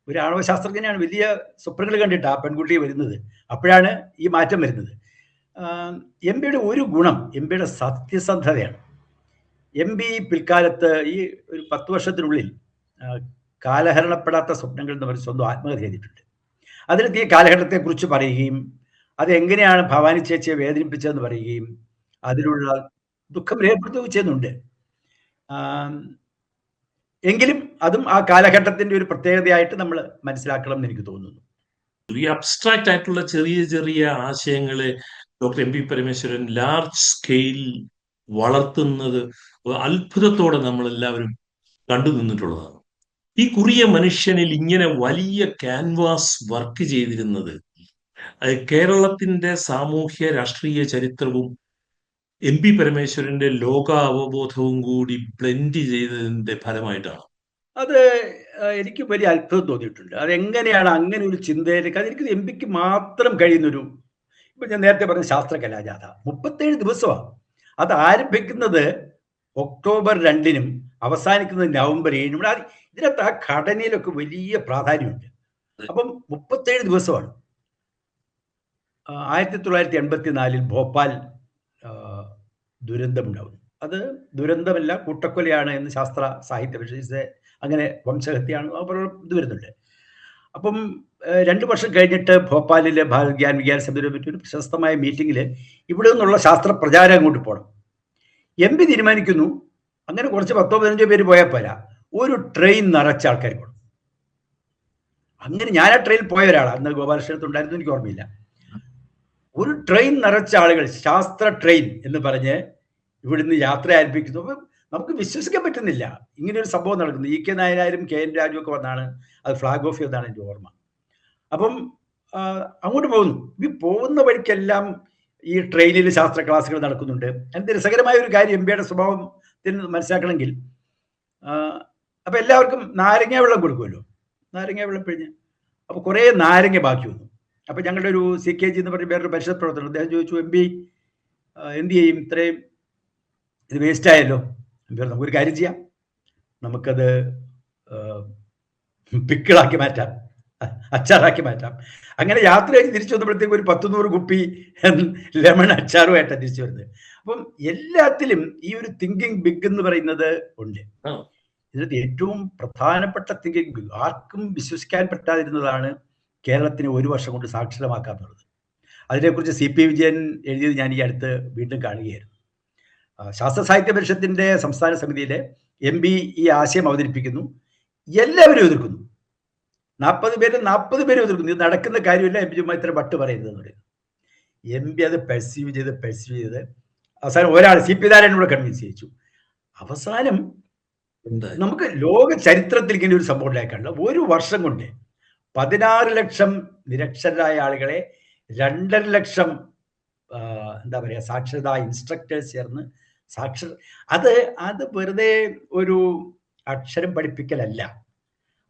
ഒരു ആണവശാസ്ത്രജ്ഞനാണ്. വലിയ സ്വപ്നങ്ങൾ കണ്ടിട്ട് ആ പെൺകുട്ടി വരുന്നത്. അപ്പോഴാണ് ഈ മാറ്റം വരുന്നത്. MBയുടെ ഒരു ഗുണം MBയുടെ സത്യസന്ധതയാണ്. MP പിൽക്കാലത്ത് ഈ ഒരു 10 വർഷത്തിനുള്ളിൽ കാലഹരണപ്പെടാത്ത സ്വപ്നങ്ങൾ എന്ന് പറഞ്ഞ് സ്വന്തം ആത്മഹത്യ ചെയ്തിട്ടുണ്ട്. അതിലെത്തിയ കാലഘട്ടത്തെക്കുറിച്ച് പറയുകയും അതെങ്ങനെയാണ് ഭവാനി ചേച്ചിയെ വേദനിപ്പിച്ചതെന്ന് പറയുകയും അതിലുള്ള ദുഃഖം രേഖപ്പെടുത്തുകയും ചെയ്യുന്നുണ്ട്. എങ്കിലും അതും ആ കാലഘട്ടത്തിന്റെ ഒരു പ്രത്യേകതയായിട്ട് നമ്മൾ മനസ്സിലാക്കണം എന്ന് എനിക്ക് തോന്നുന്നു. ഈ അബ്സ്ട്രാക്റ്റ് ആയിട്ടുള്ള ചെറിയ ചെറിയ ആശയങ്ങളെ doctor MP Parameswaran large scale വളർത്തുന്നത് അത്ഭുതത്തോടെ നമ്മൾ എല്ലാവരും കണ്ടു നിന്നിട്ടുള്ളതാണ്. ഈ കുറിയ മനുഷ്യനിൽ ഇങ്ങനെ വലിയ ക്യാൻവാസ് വർക്ക് ചെയ്തിരുന്നത് കേരളത്തിന്റെ സാമൂഹ്യ രാഷ്ട്രീയ ചരിത്രവും MP പരമേശ്വരന്റെ ലോക അവബോധവും കൂടി ബ്ലെൻഡ് ചെയ്തതിന്റെ ഫലമായിട്ടാണ്. അത് എനിക്ക് വലിയ അത്ഭുതം തോന്നിയിട്ടുണ്ട്. അതെങ്ങനെയാണ് അങ്ങനെ ഒരു ചിന്തയിലേക്ക്, അതെനിക്ക് MPക്ക് മാത്രം കഴിയുന്നൊരു, ഇപ്പൊ ഞാൻ നേരത്തെ പറഞ്ഞ ശാസ്ത്ര കലാജാഥ 37 ദിവസമാണ്. അത് ആരംഭിക്കുന്നത് ഒക്ടോബർ 2-നും അവസാനിക്കുന്നത് നവംബർ 7-നും. ഇതിനകത്ത് ആ ഘടനയിലൊക്കെ വലിയ പ്രാധാന്യമുണ്ട്. അപ്പം 37 ദിവസമാണ്. 1984 ഭോപ്പാൽ ദുരന്തമുണ്ടാവുന്നു. അത് ദുരന്തമല്ല, കൂട്ടക്കൊലയാണ് എന്ന് ശാസ്ത്ര സാഹിത്യ പരിഷത്ത് അങ്ങനെ വംശഹത്യയാണ് ഇത് വരുന്നുണ്ട്. അപ്പം 2 വർഷം കഴിഞ്ഞിട്ട് ഭോപ്പാലിലെ ഭാരത് ഗ്യാൻ വിജ്ഞാന സമിതിയെ പറ്റി ഒരു പ്രശസ്തമായ മീറ്റിങ്ങിൽ ഇവിടെ നിന്നുള്ള ശാസ്ത്ര പ്രചാരം അങ്ങോട്ട് പോകണം. MP തീരുമാനിക്കുന്നു അങ്ങനെ കുറച്ച് 10-15 പേര് പോയാൽ പോരാ, ഒരു ട്രെയിൻ നിറച്ച ആൾക്കാർ പോകണം. അങ്ങനെ ഞാൻ ആ ട്രെയിനിൽ പോയ ഒരാളാണ്. അന്ന് ഗോപാലകൃഷ്ണത്തുണ്ടായിരുന്നു, എനിക്ക് ഓർമ്മയില്ല. ഒരു ട്രെയിൻ നിറച്ച ആളുകൾ, ശാസ്ത്ര ട്രെയിൻ എന്ന് പറഞ്ഞ് ഇവിടുന്ന് യാത്ര ആരംഭിക്കുന്നു. അപ്പം നമുക്ക് വിശ്വസിക്കാൻ പറ്റുന്നില്ല ഇങ്ങനെ ഒരു സംഭവം നടക്കുന്നു. ഇ കെ നായനാരും കെ എൻ രാജു ഒക്കെ വന്നാണ് അത് ഫ്ലാഗ് ഓഫ് ചെയ്തതാണ് എൻ്റെ ഓർമ്മ. അപ്പം അങ്ങോട്ട് പോകുന്നു. ഈ പോകുന്ന വഴിക്കെല്ലാം ഈ ട്രെയിനിൽ ശാസ്ത്ര ക്ലാസ്സുകൾ നടക്കുന്നുണ്ട്. അതിന് രസകരമായ ഒരു കാര്യം എം പിയുടെ സ്വഭാവത്തിൽ മനസ്സിലാക്കണമെങ്കിൽ, അപ്പം എല്ലാവർക്കും നാരങ്ങ വെള്ളം കൊടുക്കുമല്ലോ, നാരങ്ങ വെള്ളം പിഴിഞ്ഞ്. അപ്പോൾ കുറേ നാരങ്ങ ബാക്കി വന്നു. അപ്പം ഞങ്ങളുടെ ഒരു CKG എന്ന് പറഞ്ഞ വേറൊരു പരിഷത്ത് പ്രവർത്തനം, അദ്ദേഹം ചോദിച്ചു, എം പി എന്ത് ചെയ്യും, ഇത്രയും ഇത് വേസ്റ്റ് ആയല്ലോ. നമുക്കൊരു കാര്യം ചെയ്യാം, നമുക്കത് പിക്കിളാക്കി മാറ്റാം, അച്ചാറാക്കി മാറ്റാം. അങ്ങനെ യാത്ര കഴിഞ്ഞ് തിരിച്ചു വന്നപ്പോഴത്തേക്ക് ഒരു 10-100 കുപ്പി ലെമൺ അച്ചാറുമായിട്ടാണ് തിരിച്ചു വരുന്നത്. അപ്പം എല്ലാത്തിലും ഈ ഒരു തിങ്കിങ് ബിഗ് എന്ന് പറയുന്നത് ഉണ്ട്. ഇതിനകത്ത് ഏറ്റവും പ്രധാനപ്പെട്ട തിങ്കിങ് ബിഗ്, ആർക്കും വിശ്വസിക്കാൻ പറ്റാതിരുന്നതാണ് കേരളത്തിന് 1 വർഷം കൊണ്ട് സാക്ഷരമാക്കാന്നുള്ളത്. അതിനെക്കുറിച്ച് CP വിജയൻ എഴുതിയത് ഞാൻ ഈ അടുത്ത് വീണ്ടും കാണുകയായിരുന്നു. ശാസ്ത്ര സാഹിത്യ പരിഷത്തിന്റെ സംസ്ഥാന സമിതിയിലെ MP ഈ ആശയം അവതരിപ്പിക്കുന്നു, എല്ലാവരും എതിർക്കുന്നു. 40 പേര് എതിർക്കുന്നു. ഇത് നടക്കുന്ന കാര്യമില്ല, MP ചുമ്മാ ഇത്ര ബട്ട് പറയുന്നതെന്ന് പറയുന്നു. MP അത് പെർസീവ് ചെയ്ത് അവസാനം ഒരാൾ CP നാരായണനോട് കൺവിൻസ് ചെയ്യിച്ചു. അവസാനം നമുക്ക് ലോക ചരിത്രത്തിൽ ഇങ്ങനെ ഒരു സംഭവം ഉണ്ടാക്കാനുള്ള 1 വർഷം കൊണ്ട് 16 ലക്ഷം നിരക്ഷരരായ ആളുകളെ 2.5 ലക്ഷം എന്താ പറയുക സാക്ഷരതാ ഇൻസ്ട്രക്ടേഴ്സ് ചേർന്ന് അത് വെറുതെ ഒരു അക്ഷരം പഠിപ്പിക്കലല്ല,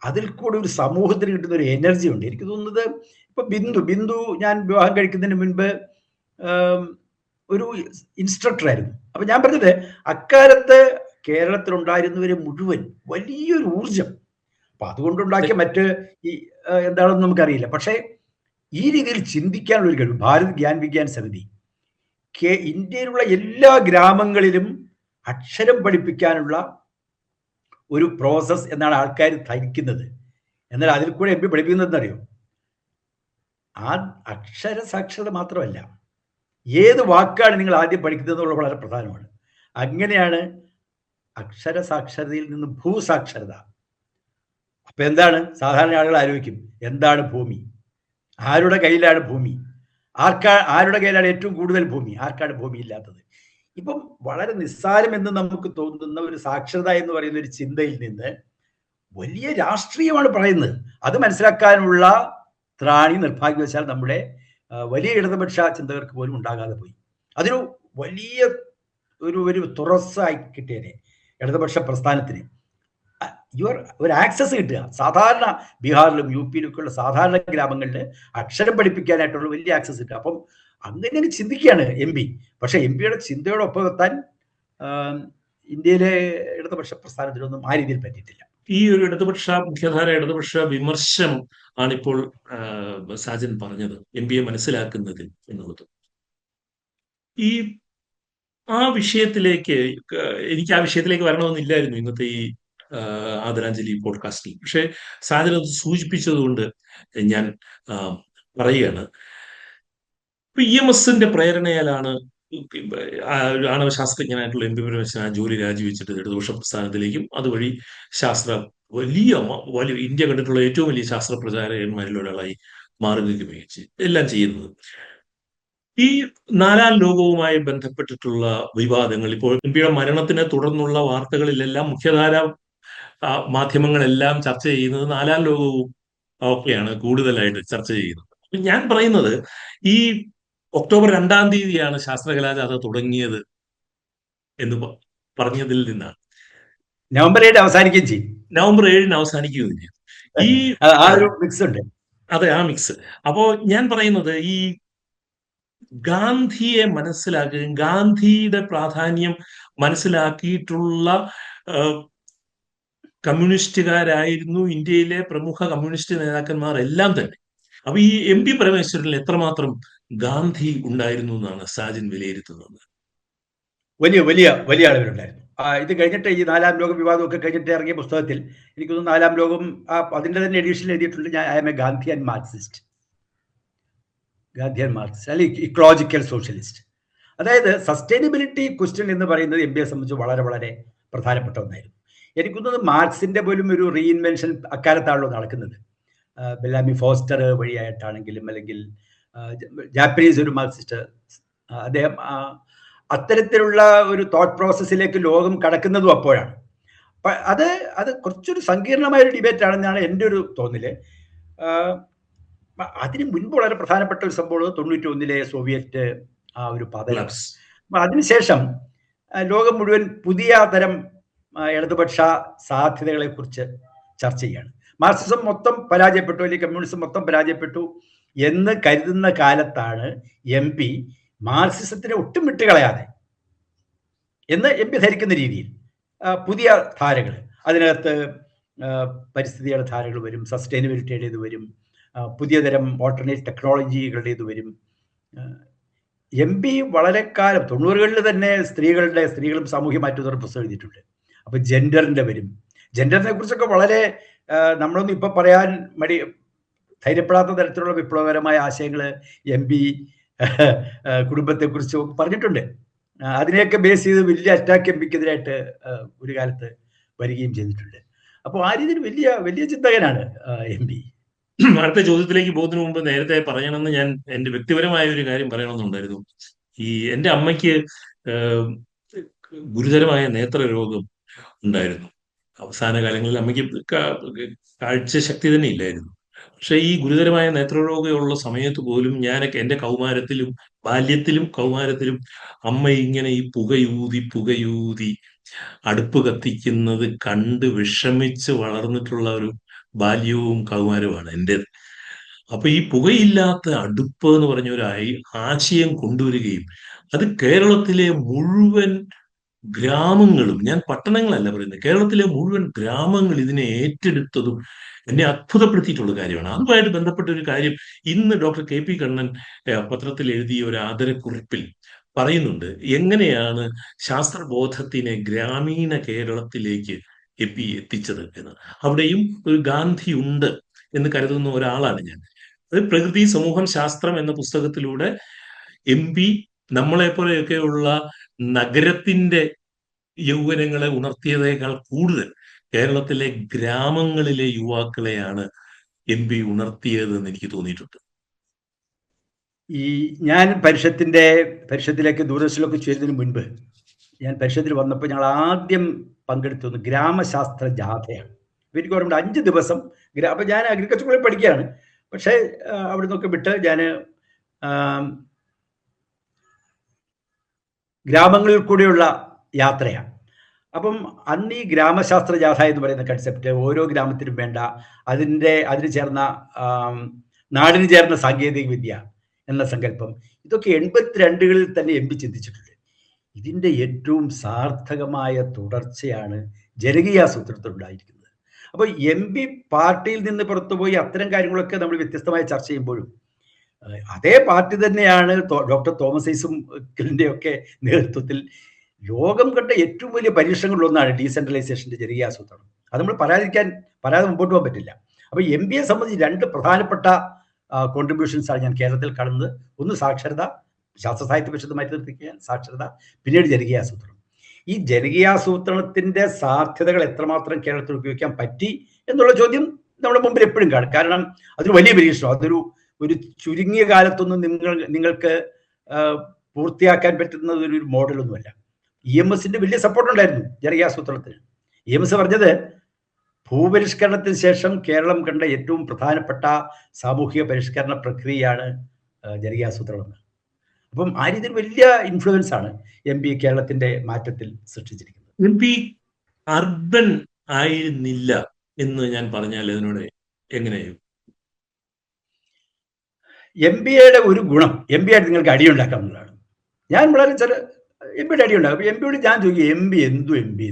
അതിൽ കൂടെ ഒരു സമൂഹത്തിന് കിട്ടുന്ന ഒരു എനർജി ഉണ്ട്. എനിക്ക് തോന്നുന്നത് ഇപ്പൊ ബിന്ദു ഞാൻ വിവാഹം കഴിക്കുന്നതിന് മുൻപ് ഒരു ഇൻസ്ട്രക്ടർ ആയിരുന്നു. അപ്പൊ ഞാൻ പറഞ്ഞത് അക്കാലത്ത് കേരളത്തിലുണ്ടായിരുന്നവരെ മുഴുവൻ വലിയൊരു ഊർജം, അപ്പൊ അതുകൊണ്ടുണ്ടാക്കിയ മറ്റ് ഈ എന്താണെന്ന് നമുക്കറിയില്ല. പക്ഷേ ഈ രീതിയിൽ ചിന്തിക്കാനുള്ള ഒരു കഴിവ് ഭാരത് ഗ്യാൻ വിജ്ഞാൻ സമിതി ഇന്ത്യയിലുള്ള എല്ലാ ഗ്രാമങ്ങളിലും അക്ഷരം പഠിപ്പിക്കാനുള്ള ഒരു പ്രോസസ് എന്നാണ് ആൾക്കാർ ധരിക്കുന്നത്. എന്നാൽ അതിൽ കൂടെ MP പഠിപ്പിക്കുന്നതെന്നറിയോ, ആ അക്ഷര സാക്ഷരത മാത്രമല്ല, ഏത് വാക്കാണ് നിങ്ങൾ ആദ്യം പഠിക്കുന്നത് എന്നുള്ളത് വളരെ പ്രധാനമാണ്. അങ്ങനെയാണ് അക്ഷര സാക്ഷരതയിൽ നിന്ന് ഭൂസാക്ഷരത. അപ്പൊ എന്താണ് സാധാരണ ആളുകൾ ആലോചിക്കും, എന്താണ് ഭൂമി, ആരുടെ കയ്യിലാണ് ഭൂമി, ആരുടെ കയ്യിലാണ് ഏറ്റവും കൂടുതൽ ഭൂമി, ആർക്കാണ് ഭൂമി ഇല്ലാത്തത്. ഇപ്പം വളരെ നിസ്സാരം എന്ന് നമുക്ക് തോന്നുന്ന ഒരു സാക്ഷരത എന്ന് പറയുന്ന ഒരു ചിന്തയിൽ നിന്ന് വലിയ രാഷ്ട്രീയമാണ് പറയുന്നത്. അത് മനസ്സിലാക്കാനുള്ള ത്രാണി നിർഭാഗ്യവശാൽ നമ്മുടെ വലിയ ഇടതുപക്ഷ ചിന്തകർക്ക് പോലും ഉണ്ടാകാതെ പോയി. അതൊരു വലിയ ഒരു തുറസ്സായി കിട്ടിയതിനെ ഇടതുപക്ഷ പ്രസ്ഥാനത്തിന് ഒരു ആക്സസ് കിട്ടുക. സാധാരണ ബീഹാറിലും UP-യിലും ഒക്കെ ഉള്ള സാധാരണ ഗ്രാമങ്ങളിൽ അക്ഷരം പഠിപ്പിക്കാനായിട്ടുള്ള വലിയ ആക്സസ് കിട്ടുക. അപ്പം അങ്ങനെ ചിന്തിക്കുകയാണ് MP. പക്ഷെ MP-യുടെ ചിന്തയോടൊപ്പം എത്താൻ ഇന്ത്യയിലെ ഇടതുപക്ഷ പ്രസ്ഥാനത്തിനൊന്നും ആ രീതിയിൽ പറ്റിയിട്ടില്ല. ഈ ഒരു മുഖ്യധാര ഇടതുപക്ഷ വിമർശനം ആണിപ്പോൾ സാജൻ പറഞ്ഞത്, MP-യെ മനസ്സിലാക്കുന്നതിൽ എന്നുള്ളത്. ആ വിഷയത്തിലേക്ക് എനിക്ക് വരണമെന്നില്ലായിരുന്നു ഇന്നത്തെ ഈ ആദരാഞ്ജലി പോഡ്കാസ്റ്റിൽ. പക്ഷെ സാജൻ അത് സൂചിപ്പിച്ചതുകൊണ്ട് ഞാൻ പറയുകയാണ്. EMSന്റെ പ്രേരണയാലാണ് ആണവ ശാസ്ത്രജ്ഞനായിട്ടുള്ള MP പരമേശ്വരൻ ആ ജോലി രാജിവെച്ചിട്ട് ഇടതുപക്ഷ പ്രസ്ഥാനത്തിലേക്കും അതുവഴി വലിയ ഇന്ത്യ കണ്ടിട്ടുള്ള ഏറ്റവും വലിയ ശാസ്ത്ര പ്രചാരകന്മാരിൽ ഒരാളായി മാറുകയും എല്ലാം ചെയ്യുന്നത്. ഈ 4-ാം ലോകവുമായി ബന്ധപ്പെട്ടിട്ടുള്ള വിവാദങ്ങൾ, ഇപ്പോൾ MP-യുടെ മരണത്തിനെ തുടർന്നുള്ള വാർത്തകളിലെല്ലാം മുഖ്യധാര മാധ്യമങ്ങളെല്ലാം ചർച്ച ചെയ്യുന്നത് 4-ാം ലോകവും ഒക്കെയാണ് കൂടുതലായിട്ട് ചർച്ച ചെയ്യുന്നത്. ഞാൻ പറയുന്നത്, ഈ ഒക്ടോബർ 2-ാം തീയതിയാണ് ശാസ്ത്രകലാജാഥ തുടങ്ങിയത് എന്ന് പറഞ്ഞതിൽ നിന്നാണ്. നവംബർ 7 അവസാനിക്കുകയും ചെയ്യും. നവംബർ 7 അവസാനിക്കുകയും ചെയ്യും. അതെ, ആ മിക്സ്. അപ്പോ ഞാൻ പറയുന്നത്, ഈ ഗാന്ധിയെ മനസ്സിലാക്കുകയും ഗാന്ധിയുടെ പ്രാധാന്യം മനസ്സിലാക്കിയിട്ടുള്ള കമ്മ്യൂണിസ്റ്റുകാരായിരുന്നു ഇന്ത്യയിലെ പ്രമുഖ കമ്മ്യൂണിസ്റ്റ് നേതാക്കന്മാർ എല്ലാം തന്നെ. അപ്പൊ ഈ MP പരമേശ്വരനിൽ എത്രമാത്രം ഗാന്ധി ഉണ്ടായിരുന്നു എന്നാണ് സാജൻ വിലയിരുത്തുന്നത്? വലിയ വലിയ വലിയ അളവിലുണ്ടായിരുന്നു. ഇത് കഴിഞ്ഞിട്ട് ഈ 4-ാം ലോക വിവാദമൊക്കെ കഴിഞ്ഞിട്ട് ഇറങ്ങിയ പുസ്തകത്തിൽ എനിക്ക് തോന്നുന്നു 4-ാം ലോകം അതിൻ്റെ തന്നെ എഡിഷനിൽ എഴുതിയിട്ടുണ്ട്, ഞാൻ I M A Gandhian Marxist അല്ലെങ്കിൽ ഇക്കോളജിക്കൽ സോഷ്യലിസ്റ്റ്. അതായത് സസ്റ്റൈനബിലിറ്റി ക്വസ്റ്റ്യൻ എന്ന് പറയുന്നത് MP-യെ സംബന്ധിച്ച് വളരെ വളരെ പ്രധാനപ്പെട്ട ഒന്നായിരുന്നു. എനിക്ക് തോന്നുന്നത് മാർക്സിന്റെ പോലും ഒരു റീഇൻവെൻഷൻ അക്കാലത്താണല്ലോ നടക്കുന്നത്. ബെല്ലാമി ഫോസ്റ്റർ വഴിയായിട്ടാണെങ്കിലും അല്ലെങ്കിൽ ജാപ്പനീസ് ഒരു മാർക്സിസ്റ്റ്. അദ്ദേഹം അത്തരത്തിലുള്ള ഒരു തോട്ട് പ്രോസസ്സിലേക്ക് ലോകം കടക്കുന്നതും അപ്പോഴാണ്. അത് അത് കുറച്ചൊരു സങ്കീർണമായ ഒരു ഡിബേറ്റ് ആണെന്നാണ് എൻ്റെ ഒരു തോന്നല്. അതിന് മുൻപ് വളരെ പ്രധാനപ്പെട്ട ഒരു സംഭവം 91-ലെ സോവിയറ്റ് ആ ഒരു പതനം. അതിനുശേഷം ലോകം മുഴുവൻ പുതിയ തരം ഇടതുപക്ഷ സാധ്യതകളെ കുറിച്ച് ചർച്ച ചെയ്യാണ്. മാർക്സിസം മൊത്തം പരാജയപ്പെട്ടു, അല്ലെങ്കിൽ കമ്മ്യൂണിസം മൊത്തം പരാജയപ്പെട്ടു എന്ന് കരുതുന്ന കാലത്താണ് MP മാർക്സിസത്തിനെ ഒട്ടും വിട്ടുകളയാതെ എന്ന് MP ധരിക്കുന്ന രീതിയിൽ പുതിയ ധാരകൾ, അതിനകത്ത് പരിസ്ഥിതിയുടെ ധാരകൾ വരും, സസ്റ്റൈനബിലിറ്റിയുടേത് വരും, പുതിയ തരം ഓൾട്ടർനേറ്റ് ടെക്നോളജികളുടേത് വരും. MP വളരെ കാലം 90-കളിൽ തന്നെ സ്ത്രീകളും സാമൂഹ്യ മാറ്റം പുസ്തകം എഴുതിയിട്ടുണ്ട്. അപ്പൊ ജെൻഡറിന്റെ വരും. ജെൻഡറിനെ കുറിച്ചൊക്കെ വളരെ നമ്മളൊന്നും ഇപ്പൊ പറയാൻ ധൈര്യപ്പെടാത്ത തരത്തിലുള്ള വിപ്ലവകരമായ ആശയങ്ങൾ MP കുടുംബത്തെക്കുറിച്ച് പറഞ്ഞിട്ടുണ്ട്. അതിനെയൊക്കെ ബേസ് ചെയ്ത് വലിയ അറ്റാക്ക് MPക്കെതിരായിട്ട് ഒരു കാലത്ത് വരികയും ചെയ്തിട്ടുണ്ട്. അപ്പോൾ ആ രീതിയിൽ വലിയ വലിയ ചിന്തകനാണ് MP. അടുത്ത ചോദ്യത്തിലേക്ക് പോകുന്നതിന് മുമ്പ് നേരത്തെ പറയണമെന്ന് ഞാൻ എൻ്റെ വ്യക്തിപരമായ ഒരു കാര്യം പറയണമെന്നുണ്ടായിരുന്നു. എൻ്റെ അമ്മയ്ക്ക് ഗുരുതരമായ നേത്രരോഗം ഉണ്ടായിരുന്നു. അവസാന കാലങ്ങളിൽ അമ്മയ്ക്ക് കാഴ്ച ശക്തി തന്നെ ഇല്ലായിരുന്നു. പക്ഷെ ഈ ഗുരുതരമായ നേത്രരോഗമുള്ള സമയത്ത് പോലും ഞാനൊക്കെ എൻ്റെ ബാല്യത്തിലും കൗമാരത്തിലും അമ്മ ഇങ്ങനെ ഈ പുകയൂതി അടുപ്പ് കത്തിക്കുന്നത് കണ്ട് വിഷമിച്ച് വളർന്നിട്ടുള്ള ഒരു ബാല്യവും കൗമാരവുമാണ് എൻ്റെത്. അപ്പൊ ഈ പുകയില്ലാത്ത അടുപ്പ് എന്ന് പറഞ്ഞ ഒരു ആശയം കൊണ്ടുവരികയും അത് കേരളത്തിലെ മുഴുവൻ ഗ്രാമങ്ങളും, ഞാൻ പട്ടണങ്ങളല്ല പറയുന്നത്, കേരളത്തിലെ മുഴുവൻ ഗ്രാമങ്ങൾ ഇതിനെ ഏറ്റെടുത്തതും എന്നെ അത്ഭുതപ്പെടുത്തിയിട്ടുള്ള കാര്യമാണ്. അതുമായിട്ട് ബന്ധപ്പെട്ട ഒരു കാര്യം ഇന്ന് ഡോക്ടർ KP കണ്ണൻ പത്രത്തിൽ എഴുതിയ ഒരു ആദരക്കുറിപ്പിൽ പറയുന്നുണ്ട്. എങ്ങനെയാണ് ശാസ്ത്രബോധത്തിനെ ഗ്രാമീണ കേരളത്തിലേക്ക് MP എത്തിച്ചത് എന്ന്. അവിടെയും ഒരു ഗാന്ധി ഉണ്ട് എന്ന് കരുതുന്ന ഒരാളാണ് ഞാൻ. അത് പ്രകൃതി സമൂഹം ശാസ്ത്രം എന്ന പുസ്തകത്തിലൂടെ MP നമ്മളെപ്പോലെയൊക്കെയുള്ള നഗരത്തിന്റെ യൗവനങ്ങളെ ഉണർത്തിയതേക്കാൾ കൂടുതൽ കേരളത്തിലെ ഗ്രാമങ്ങളിലെ യുവാക്കളെയാണ് MP ഉണർത്തിയതെന്ന് എനിക്ക് തോന്നിയിട്ടുണ്ട്. ഞാൻ പരിഷത്തിലേക്ക് ദൂരദർശനിലൊക്കെ ചേരുന്നതിന് മുൻപ് ഞാൻ പരിഷത്തിൽ വന്നപ്പോൾ ഞങ്ങൾ ആദ്യം പങ്കെടുത്തത് ഗ്രാമശാസ്ത്ര ജാഥയാണ്. എനിക്ക് ഓർമ്മ 5 ദിവസം. അപ്പൊ ഞാൻ അഗ്രികൾച്ചർ കോളേജിൽ പഠിക്കുകയാണ്. പക്ഷേ അവിടെ നിന്നൊക്കെ വിട്ട് ഞാൻ ഗ്രാമങ്ങളിൽ കൂടെയുള്ള യാത്രയാണ്. അപ്പം അന്ന് ഈ ഗ്രാമശാസ്ത്ര ജാഥ എന്ന് പറയുന്ന കൺസെപ്റ്റ്, ഓരോ ഗ്രാമത്തിനും വേണ്ട അതിന് ചേർന്ന നാടിന് ചേർന്ന സാങ്കേതിക വിദ്യ എന്ന സങ്കല്പം, ഇതൊക്കെ 82-കളിൽ തന്നെ MP ചിന്തിച്ചിട്ടുണ്ട്. ഇതിൻ്റെ ഏറ്റവും സാർത്ഥകമായ തുടർച്ചയാണ് ജനകീയാസൂത്രണത്തിൽ ഉണ്ടായിരിക്കുന്നത്. അപ്പോൾ MP പാർട്ടിയിൽ നിന്ന് പുറത്തുപോയി അത്തരം കാര്യങ്ങളൊക്കെ നമ്മൾ വ്യത്യസ്തമായി ചർച്ച ചെയ്യുമ്പോഴും അതേ പാർട്ടി തന്നെയാണ് ഡോക്ടർ തോമസ് ഐസക്കിന്റെ ഒക്കെ നേതൃത്വത്തിൽ ലോകം കണ്ട ഏറ്റവും വലിയ പരീക്ഷണങ്ങളിലൊന്നാണ് ഡീസെൻട്രലൈസേഷന്റെ ജനകീയാസൂത്രണം. അത് നമ്മൾ പറയാതെ മുമ്പോട്ട് പോകാൻ പറ്റില്ല. അപ്പോൾ MPയെ സംബന്ധിച്ച് 2 പ്രധാനപ്പെട്ട കോൺട്രിബ്യൂഷൻസ് ആണ് ഞാൻ കേരളത്തിൽ കാണുന്നത്. ഒന്ന് സാക്ഷരത, ശാസ്ത്ര സാഹിത്യ പരിഷത്തുമായി നിർത്തിക്കുക സാക്ഷരത, പിന്നീട് ജനകീയാസൂത്രണം. ഈ ജനകീയാസൂത്രണത്തിന്റെ സാധ്യതകൾ എത്രമാത്രം കേരളത്തിൽ ഉപയോഗിക്കാൻ പറ്റി എന്നുള്ള ചോദ്യം നമ്മുടെ മുമ്പിൽ എപ്പോഴും കാണും. കാരണം അതൊരു വലിയ പരീക്ഷണം, ഒരു ചുരുങ്ങിയ കാലത്തൊന്നും നിങ്ങൾക്ക് പൂർത്തിയാക്കാൻ പറ്റുന്ന ഒരു മോഡലൊന്നുമല്ല. EMSന്റെ വലിയ സപ്പോർട്ട് ഉണ്ടായിരുന്നു ജനകീയാസൂത്രണത്തിന്. EMS പറഞ്ഞത് ഭൂപരിഷ്കരണത്തിന് ശേഷം കേരളം കണ്ട ഏറ്റവും പ്രധാനപ്പെട്ട സാമൂഹിക പരിഷ്കരണ പ്രക്രിയയാണ് ജനകീയാസൂത്രണം. അപ്പം ആ രീതിയിൽ വലിയ ഇൻഫ്ലുവൻസ് ആണ് MP കേരളത്തിന്റെ മാറ്റത്തിൽ സൃഷ്ടിച്ചിരിക്കുന്നത്. MP അർബൻ ആയിരുന്നില്ല എന്ന് ഞാൻ പറഞ്ഞാൽ അതിനോട് എങ്ങനെയായും? MPയുടെ ഒരു ഗുണം, MP ആയിട്ട് നിങ്ങൾക്ക് അടിയുണ്ടാക്കാവുന്നതാണ്. ഞാൻ വളരെ MPയുടെ അടിയുണ്ടാക്കും. MPയോട് ഞാൻ ചോദിക്കും, MP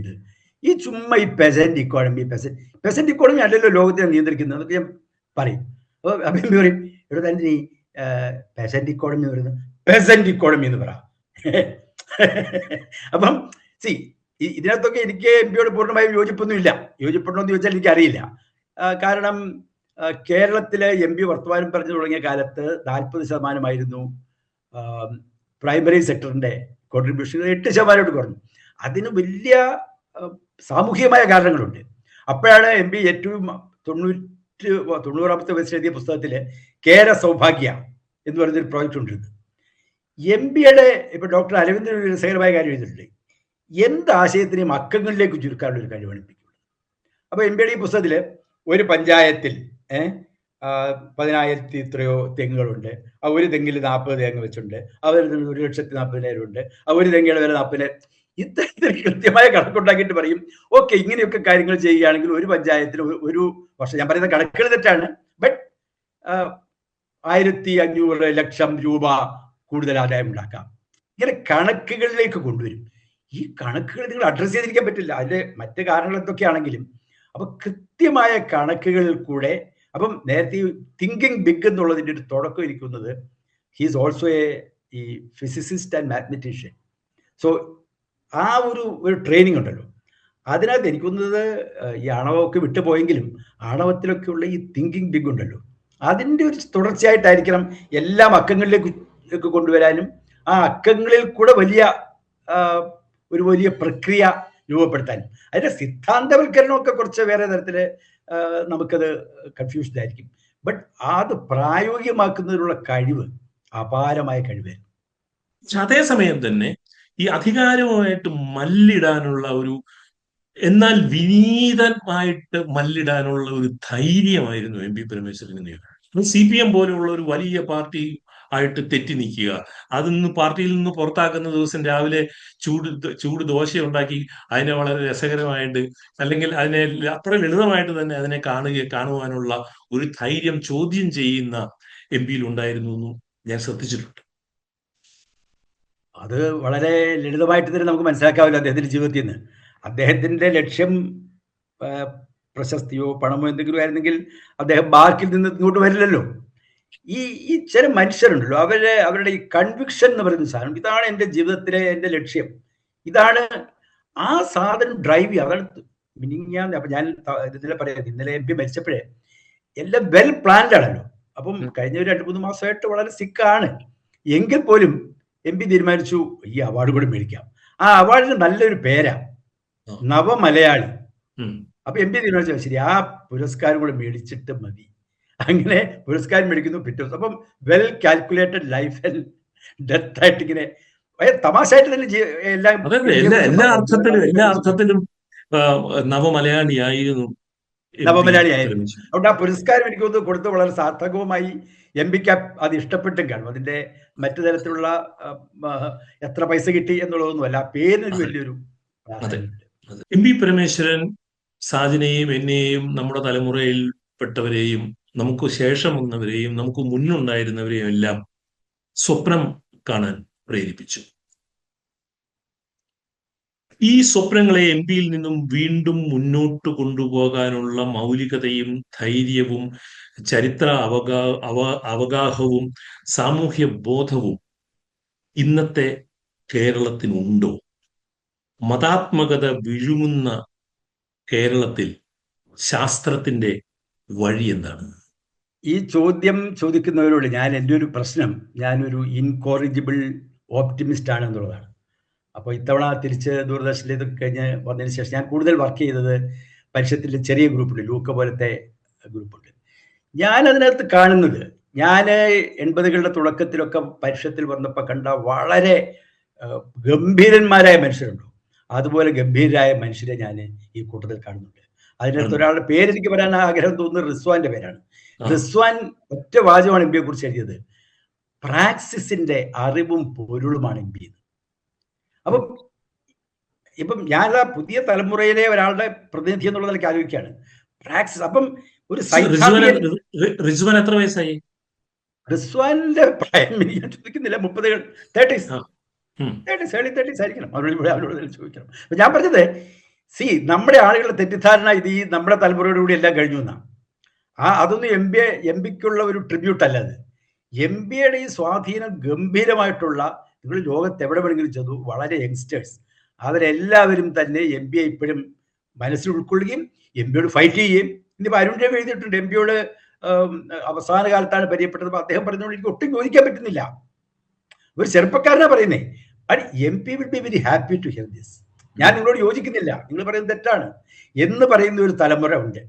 ഇത് ഈ ചുമ്മാ ഈ പെസന്റ് ഇക്കോണമി അല്ലല്ലോ ലോകത്തെ നിയന്ത്രിക്കുന്നത് ഞാൻ പറയും. അപ്പോൾ MP പറയും, ഇവിടെ തന്നെ ഈ പെസന്റ് ഇക്കോണമി പറയുന്നത് പെസന്റ് ഇക്കോണമി എന്ന് പറ. അപ്പം ഇതിനകത്തൊക്കെ എനിക്ക് MPയോട് പൂർണ്ണമായും യോജിപ്പൊന്നുമില്ല. യോജിപ്പുണ്ടോ എന്ന് ചോദിച്ചാൽ എനിക്കറിയില്ല. കാരണം കേരളത്തിലെ MP വർത്തമാനം പറഞ്ഞു തുടങ്ങിയ കാലത്ത് 40% പ്രൈമറി സെക്ടറിന്റെ കോൺട്രിബ്യൂഷൻ 8% കുറഞ്ഞു. അതിന് വലിയ സാമൂഹികമായ കാരണങ്ങളുണ്ട്. അപ്പോഴാണ് MP ഏറ്റവും 90-ാമത്തെ വയസ്സിൽ എഴുതിയ പുസ്തകത്തില് കേര സൗഭാഗ്യ എന്ന് പറയുന്നൊരു പ്രോജക്റ്റ് കൊണ്ടിരുന്നത്. MBA ഇപ്പൊ ഡോക്ടർ അരവിന്ദൻ ഒരു രസകരമായ കാര്യം എഴുതിയിട്ടുണ്ട്. എന്ത് ആശയത്തിനെയും അക്കങ്ങളിലേക്ക് ചുരുക്കാനുള്ള ഒരു കഴിവാണ് MBA. അപ്പൊ MBA ഈ പുസ്തകത്തിൽ ഒരു പഞ്ചായത്തിൽ 10,000 ഇത്രയോ തെങ്ങുകളുണ്ട്. ആ ഒരു തെങ്ങിൽ 40 തേങ്ങ വെച്ചിട്ടുണ്ട്. അവർ 1,40,000 ഉണ്ട്. ആ ഒരു തെങ്ങയുടെ വില 40,000. ഇത്തരത്തിൽ കൃത്യമായ കണക്കുണ്ടാക്കിയിട്ട് പറയും, ഓക്കെ, ഇങ്ങനെയൊക്കെ കാര്യങ്ങൾ ചെയ്യുകയാണെങ്കിൽ ഒരു പഞ്ചായത്തിൽ ഒരു വർഷം, ഞാൻ പറയുന്ന കണക്കുകൾ തെറ്റാണ്, ബട്ട് 1,500 ലക്ഷം രൂപ കൂടുതൽ ആദായം ഉണ്ടാക്കാം. ഇങ്ങനെ കണക്കുകളിലേക്ക് കൊണ്ടുവരും. ഈ കണക്കുകൾ നിങ്ങൾ അഡ്രസ് ചെയ്തിരിക്കാൻ പറ്റില്ല. അതിന്റെ മറ്റു കാരണങ്ങൾ എന്തൊക്കെയാണെങ്കിലും അപ്പൊ കൃത്യമായ കണക്കുകളിൽ കൂടെ. അപ്പം നേരത്തെ തിങ്കിങ് ബിഗ് എന്നുള്ളതിൻ്റെ ഒരു തുടക്കം ഇരിക്കുന്നത്, ഹീസ് ഓൾസോ ഈ ഫിസിസിസ്റ്റ് ആൻഡ് മാത്തമെറ്റീഷ്യൻ. സോ ആ ഒരു ട്രെയിനിങ് ഉണ്ടല്ലോ, അതിനകത്ത് എനിക്കൊന്നത് ഈ ആണവമൊക്കെ വിട്ടുപോയെങ്കിലും ആണവത്തിലൊക്കെയുള്ള ഈ തിങ്കിങ് ബിഗ് ഉണ്ടല്ലോ, അതിൻ്റെ ഒരു തുടർച്ചയായിട്ടായിരിക്കണം എല്ലാം അക്കങ്ങളിലേക്ക് കൊണ്ടുവരാനും ആ അക്കങ്ങളിൽ കൂടെ ഒരു വലിയ പ്രക്രിയ രൂപപ്പെടുത്താനും. അതിന്റെ സിദ്ധാന്തവൽക്കരണമൊക്കെ കുറച്ച് വേറെ തരത്തിൽ നമുക്കത് കൺഫ്യൂസ്ഡ് ആയിരിക്കും. ബട്ട് അത് പ്രായോഗികമാക്കുന്നതിനുള്ള കഴിവ് അപാരമായ കഴിവായിരുന്നു. അതേസമയം തന്നെ ഈ അധികാരവുമായിട്ട് മല്ലിടാനുള്ള എന്നാൽ വിനീതമായിട്ട് മല്ലിടാനുള്ള ഒരു ധൈര്യമായിരുന്നു MB പരമേശ്വരന്. CPM പോലെയുള്ള ഒരു വലിയ പാർട്ടി ആയിട്ട് തെറ്റി നിൽക്കുക, അതിന്ന് പാർട്ടിയിൽ നിന്ന് പുറത്താക്കുന്ന ദിവസം രാവിലെ ചൂട് ദോശ ഉണ്ടാക്കി അതിനെ വളരെ രസകരമായിട്ട്, അല്ലെങ്കിൽ അതിനെ അത്ര ലളിതമായിട്ട് തന്നെ അതിനെ കാണുവാനുള്ള ഒരു ധൈര്യം ചോദ്യം ചെയ്യുന്ന MBയിൽ ഉണ്ടായിരുന്നു എന്നും ഞാൻ ശ്രദ്ധിച്ചിട്ടുണ്ട്. അത് വളരെ ലളിതമായിട്ട് തന്നെ നമുക്ക് മനസ്സിലാക്കാവില്ല അദ്ദേഹത്തിന്റെ ജീവിതത്തിൽ നിന്ന്. അദ്ദേഹത്തിന്റെ ലക്ഷ്യം പ്രശസ്തിയോ പണമോ എന്തെങ്കിലും ആയിരുന്നെങ്കിൽ അദ്ദേഹം ബാക്കിൽ നിന്ന് ഇങ്ങോട്ട് വരില്ലല്ലോ. ഈ ചില മനുഷ്യരുണ്ടല്ലോ, അവരുടെ ഈ കൺവിക്ഷൻ എന്ന് പറയുന്ന സാധനം, ഇതാണ് എൻ്റെ ജീവിതത്തിലെ എൻ്റെ ലക്ഷ്യം, ഇതാണ് ആ സാധനം ഡ്രൈവ് ചെയ്യുക. അതാണ് അപ്പൊ ഞാൻ ഇന്നലെ പറയാം, ഇന്നലെ MB മരിച്ചപ്പോഴേ എല്ലാം വെൽ പ്ലാൻഡ് ആണല്ലോ. അപ്പം കഴിഞ്ഞ ഒരു 2-3 മാസമായിട്ട് വളരെ സിക്കാണ് എങ്കിൽ പോലും MB തീരുമാനിച്ചു ഈ അവാർഡ് കൂടി മേടിക്കാം. ആ അവാർഡിന് നല്ലൊരു പേരാ, നവമലയാളി. അപ്പൊ MB തീരുമാനിച്ചു ശരി, ആ പുരസ്കാരം കൂടെ മേടിച്ചിട്ട് മതി. അങ്ങനെ പുരസ്കാരം മേടിക്കുന്നു പിറ്റേ ദിവസം. അപ്പം well calculated life and death ആയിട്ട് ഇങ്ങനെ തമാശയായിട്ട് തന്നെ എല്ലാ അർത്ഥത്തിലും നവമലയാളിയായിരുന്നു. അതുകൊണ്ട് ആ പുരസ്കാരം എനിക്ക് കൊടുത്ത് വളരെ സാർത്ഥകവുമായി. MBക്ക് അത് ഇഷ്ടപ്പെട്ടും കാണും. അതിന്റെ മറ്റു തരത്തിലുള്ള എത്ര പൈസ കിട്ടി എന്നുള്ളതൊന്നുമല്ല, ആ പേരിനൊരു വലിയൊരു. MB പരമേശ്വരൻ സാജനെയും എന്നെയും നമ്മുടെ തലമുറയിൽപ്പെട്ടവരെയും നമുക്ക് ശേഷം വന്നവരെയും നമുക്ക് മുന്നുണ്ടായിരുന്നവരെയും എല്ലാം സ്വപ്നം കാണാൻ പ്രേരിപ്പിച്ചു. ഈ സ്വപ്നങ്ങളെ MBയിൽ നിന്നും വീണ്ടും മുന്നോട്ട് കൊണ്ടുപോകാനുള്ള മൗലികതയും ധൈര്യവും ചരിത്ര അവഗാഹവും സാമൂഹ്യ ബോധവും ഇന്നത്തെ കേരളത്തിനുണ്ടോ? മതാത്മകത വിഴുങ്ങുന്ന കേരളത്തിൽ ശാസ്ത്രത്തിന്റെ വഴി എന്താണ്? ഈ ചോദ്യം ചോദിക്കുന്നവരോട് എൻ്റെ ഒരു പ്രശ്നം, ഞാനൊരു ഇൻകോറിജിബിൾ ഓപ്റ്റിമിസ്റ്റ് ആണ് എന്നുള്ളതാണ്. അപ്പോൾ ഇത്തവണ തിരിച്ച് ദൂരദർശനിൽ ഇതൊക്കെ കഴിഞ്ഞ് വന്നതിന് ശേഷം ഞാൻ കൂടുതൽ വർക്ക് ചെയ്തത് പരിഷത്തിൻ്റെ ചെറിയ ഗ്രൂപ്പുണ്ട്, ലൂക്ക പോലത്തെ ഗ്രൂപ്പുണ്ട്. ഞാൻ അതിനകത്ത് കാണുന്നത്, ഞാൻ 80കളുടെ തുടക്കത്തിലൊക്കെ പരിഷത്തിൽ വന്നപ്പോൾ കണ്ട വളരെ ഗംഭീരന്മാരായ മനുഷ്യരുണ്ടോ, അതുപോലെ ഗംഭീരരായ മനുഷ്യരെ ഞാൻ ഈ കൂട്ടത്തിൽ കാണുന്നുണ്ട്. അതിനകത്ത് ഒരാളുടെ പേര് എനിക്ക് പറയാൻ ആഗ്രഹം തോന്നുന്നത് റിസ്വാന്റെ പേരാണ്. റിസ്വാൻ ഒറ്റ വാചകമാണ് MBയെ കുറിച്ച് എഴുതിയത്, പ്രാക്സിസിന്റെ അറിവും പൊരുളുമാണ് MB. അപ്പം ഇപ്പം ഞാൻ പുതിയ തലമുറയിലെ ഒരാളുടെ പ്രതിനിധി എന്നുള്ള നിലയ്ക്ക് ആലോചിക്കുകയാണ് പ്രാക്സിസ്. അപ്പം ഒരു റിസ്വാൻ എത്ര വയസ്സായി? റിസ്വാന്റെ പ്രായം ഞാൻ ചോദിക്കുന്നില്ല, 30s, early 30s ആയിരിക്കണം. അവരോട് ചോദിക്കണം. അപ്പൊ ഞാൻ പറഞ്ഞത്, നമ്മുടെ ആളുകളുടെ തെറ്റിദ്ധാരണ ഇത് ഈ നമ്മുടെ തലമുറയോട് കൂടി എല്ലാം കഴിഞ്ഞു എന്നാണ്. അതൊന്നും MBക്കുള്ള ഒരു ട്രിബ്യൂട്ട് അല്ല. അത് MBയുടെ ഈ സ്വാധീനം ഗംഭീരമായിട്ടുള്ള, നിങ്ങൾ ലോകത്ത് എവിടെ വേണമെങ്കിലും ചെന്നു, വളരെ യങ്സ്റ്റേഴ്സ് അവരെല്ലാവരും തന്നെ MBയെ ഇപ്പോഴും മനസ്സിൽ ഉൾക്കൊള്ളുകയും MBയോട് ഫൈറ്റ് ചെയ്യുകയും. ഇന്നിപ്പോൾ അരുൺ രവി എഴുതിയിട്ടുണ്ട്, MBയോട് അവസാന കാലത്താണ് പരിചയപ്പെട്ടത്. അദ്ദേഹം പറഞ്ഞതുകൊണ്ട് എനിക്ക് ഒട്ടും യോജിക്കാൻ പറ്റുന്നില്ല. ഒരു ചെറുപ്പക്കാരനാ പറയുന്നേ, MB will be very happy to hear this. ഞാൻ നിങ്ങളോട് യോജിക്കുന്നില്ല, നിങ്ങൾ പറയുന്നത് തെറ്റാണ് എന്ന് പറയുന്ന ഒരു തലമുറ ഉണ്ട്.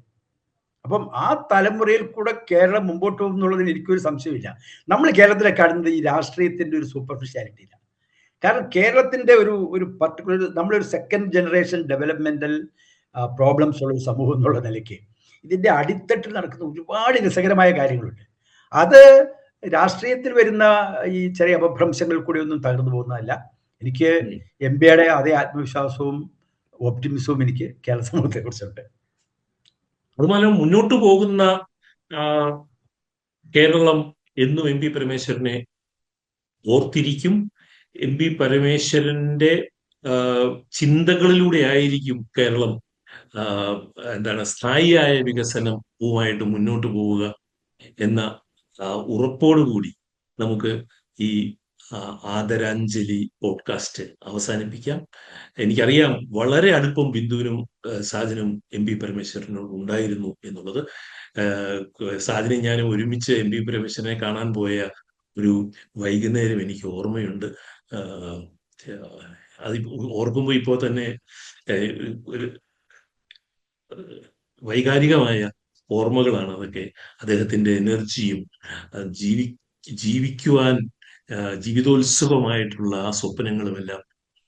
അപ്പം ആ തലമുറയിൽ കൂടെ കേരളം മുമ്പോട്ട് പോകും എന്നുള്ളതിന് എനിക്കൊരു സംശയമില്ല. നമ്മൾ കേരളത്തിലെ കാണുന്നത് ഈ രാഷ്ട്രീയത്തിന്റെ ഒരു സൂപ്പർഫിഷ്യാലിറ്റിയില്ല. കാരണം കേരളത്തിന്റെ ഒരു പർട്ടിക്കുലർ നമ്മളൊരു സെക്കൻഡ് ജനറേഷൻ ഡെവലപ്മെന്റൽ പ്രോബ്ലംസ് ഉള്ള ഒരു സമൂഹം എന്നുള്ള നിലയ്ക്ക് ഇതിന്റെ അടിത്തട്ടിൽ നടക്കുന്ന ഒരുപാട് രസകരമായ കാര്യങ്ങളുണ്ട്. അത് രാഷ്ട്രീയത്തിൽ വരുന്ന ഈ ചെറിയ അപഭ്രംശങ്ങൾ കൂടി ഒന്നും തകർന്നു പോകുന്നതല്ല. എനിക്ക് എംപിയുടെ അതേ ആത്മവിശ്വാസവും ഓപ്റ്റിമിസവും എനിക്ക് കേരള സമൂഹത്തെ കുറിച്ചുണ്ട്. അതുപോലെ മുന്നോട്ട് പോകുന്ന കേരളം എന്നും എം പി പരമേശ്വരനെ ഓർത്തിരിക്കും. എം പി പരമേശ്വരന്റെ ചിന്തകളിലൂടെ ആയിരിക്കും കേരളം സ്ഥായിയായ വികസനവുമായിട്ട് മുന്നോട്ട് പോവുക എന്ന ഉറപ്പോടുകൂടി നമുക്ക് ഈ ആദരാഞ്ജലി പോഡ്കാസ്റ്റ് അവസാനിപ്പിക്കാം. എനിക്കറിയാം വളരെ അടുപ്പം ബിന്ദുവിനും സാജനും എം പി പരമേശ്വരനോട് ഉണ്ടായിരുന്നു എന്നുള്ളത്. സാജനും ഞാനും ഒരുമിച്ച് എം പി പരമേശ്വരനെ കാണാൻ പോയ ഒരു വൈകുന്നേരം എനിക്ക് ഓർമ്മയുണ്ട്. അത് ഓർക്കുമ്പോൾ ഇപ്പോൾ തന്നെ ഒരു വൈകാരികമായ ഓർമ്മകളാണ് അതൊക്കെ. അദ്ദേഹത്തിന്റെ എനർജിയും ജീവിക്കുവാൻ ജീവിതോത്സവമായിട്ടുള്ള ആ സ്വപ്നങ്ങളുമെല്ലാം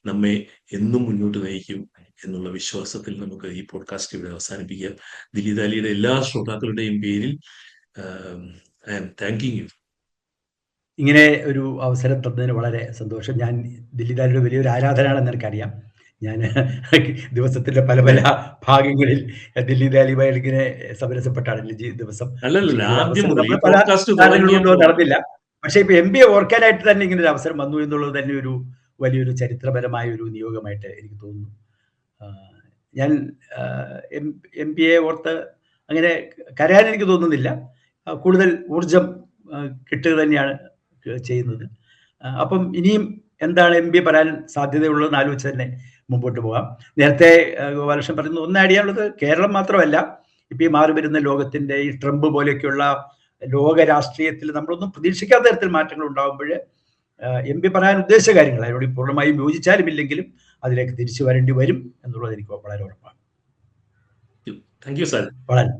നമ്മെ എന്നും മുന്നോട്ട് നയിക്കും എന്നുള്ള വിശ്വാസത്തിൽ നമുക്ക് ഈ പോഡ്കാസ്റ്റ് ഇവിടെ അവസാനിപ്പിക്കാം. ദില്ലിദാലിയുടെ എല്ലാ ശ്രോതാക്കളുടെയും പേരിൽ ഐ ആം താങ്കിങ് യു. ഇങ്ങനെ ഒരു അവസരം തന്നതിന് വളരെ സന്തോഷം. ഞാൻ ദില്ലിദാലിയുടെ വലിയൊരു ആരാധനയാണെന്ന് എനിക്കറിയാം. ഞാൻ ദിവസത്തിന്റെ പല പല ഭാഗങ്ങളിൽ ദില്ലിദാലിയുമായി ഇങ്ങനെ സമരസപ്പെട്ടാണ് ദിവസം പല കാരണങ്ങളുണ്ടോ നടന്നില്ല. പക്ഷെ ഇപ്പൊ എം പിയെ ഓർക്കാനായിട്ട് തന്നെ ഇങ്ങനെ ഒരു അവസരം വന്നു എന്നുള്ളത് തന്നെ ഒരു വലിയൊരു ചരിത്രപരമായ ഒരു നിയോഗമായിട്ട് എനിക്ക് തോന്നുന്നു. ഞാൻ എം പിയെ ഓർത്ത് അങ്ങനെ കരയാൻ എനിക്ക് തോന്നുന്നില്ല. കൂടുതൽ ഊർജം കിട്ടുക തന്നെയാണ് ചെയ്യുന്നത്. അപ്പം ഇനിയും എന്താണ് എം പി പറയാൻ സാധ്യതയുള്ളതെന്ന് ആലോചിച്ച് തന്നെ മുമ്പോട്ട് പോകാം. നേരത്തെ ഗോപാലകൃഷ്ണൻ പറയുന്നത് ഒന്ന് ആഡ് ചെയ്യാനുള്ളത്, കേരളം മാത്രമല്ല, ഇപ്പം ഈ മാറി വരുന്ന ലോകത്തിന്റെ ഈ ട്രംപ് പോലെയൊക്കെയുള്ള ലോക രാഷ്ട്രീയത്തിൽ നമ്മളൊന്നും പ്രതീക്ഷിക്കാത്ത തരത്തിൽ മാറ്റങ്ങൾ ഉണ്ടാകുമ്പോൾ എം പി പറയാൻ ഉദ്ദേശിച്ച കാര്യങ്ങൾ അതിനോട് പൂർണ്ണമായും യോജിച്ചാലും ഇല്ലെങ്കിലും അതിലേക്ക് തിരിച്ചു വരേണ്ടി വരും എന്നുള്ളത് എനിക്ക് വളരെ ഉറപ്പാണ്. Thank you sir. വളരെ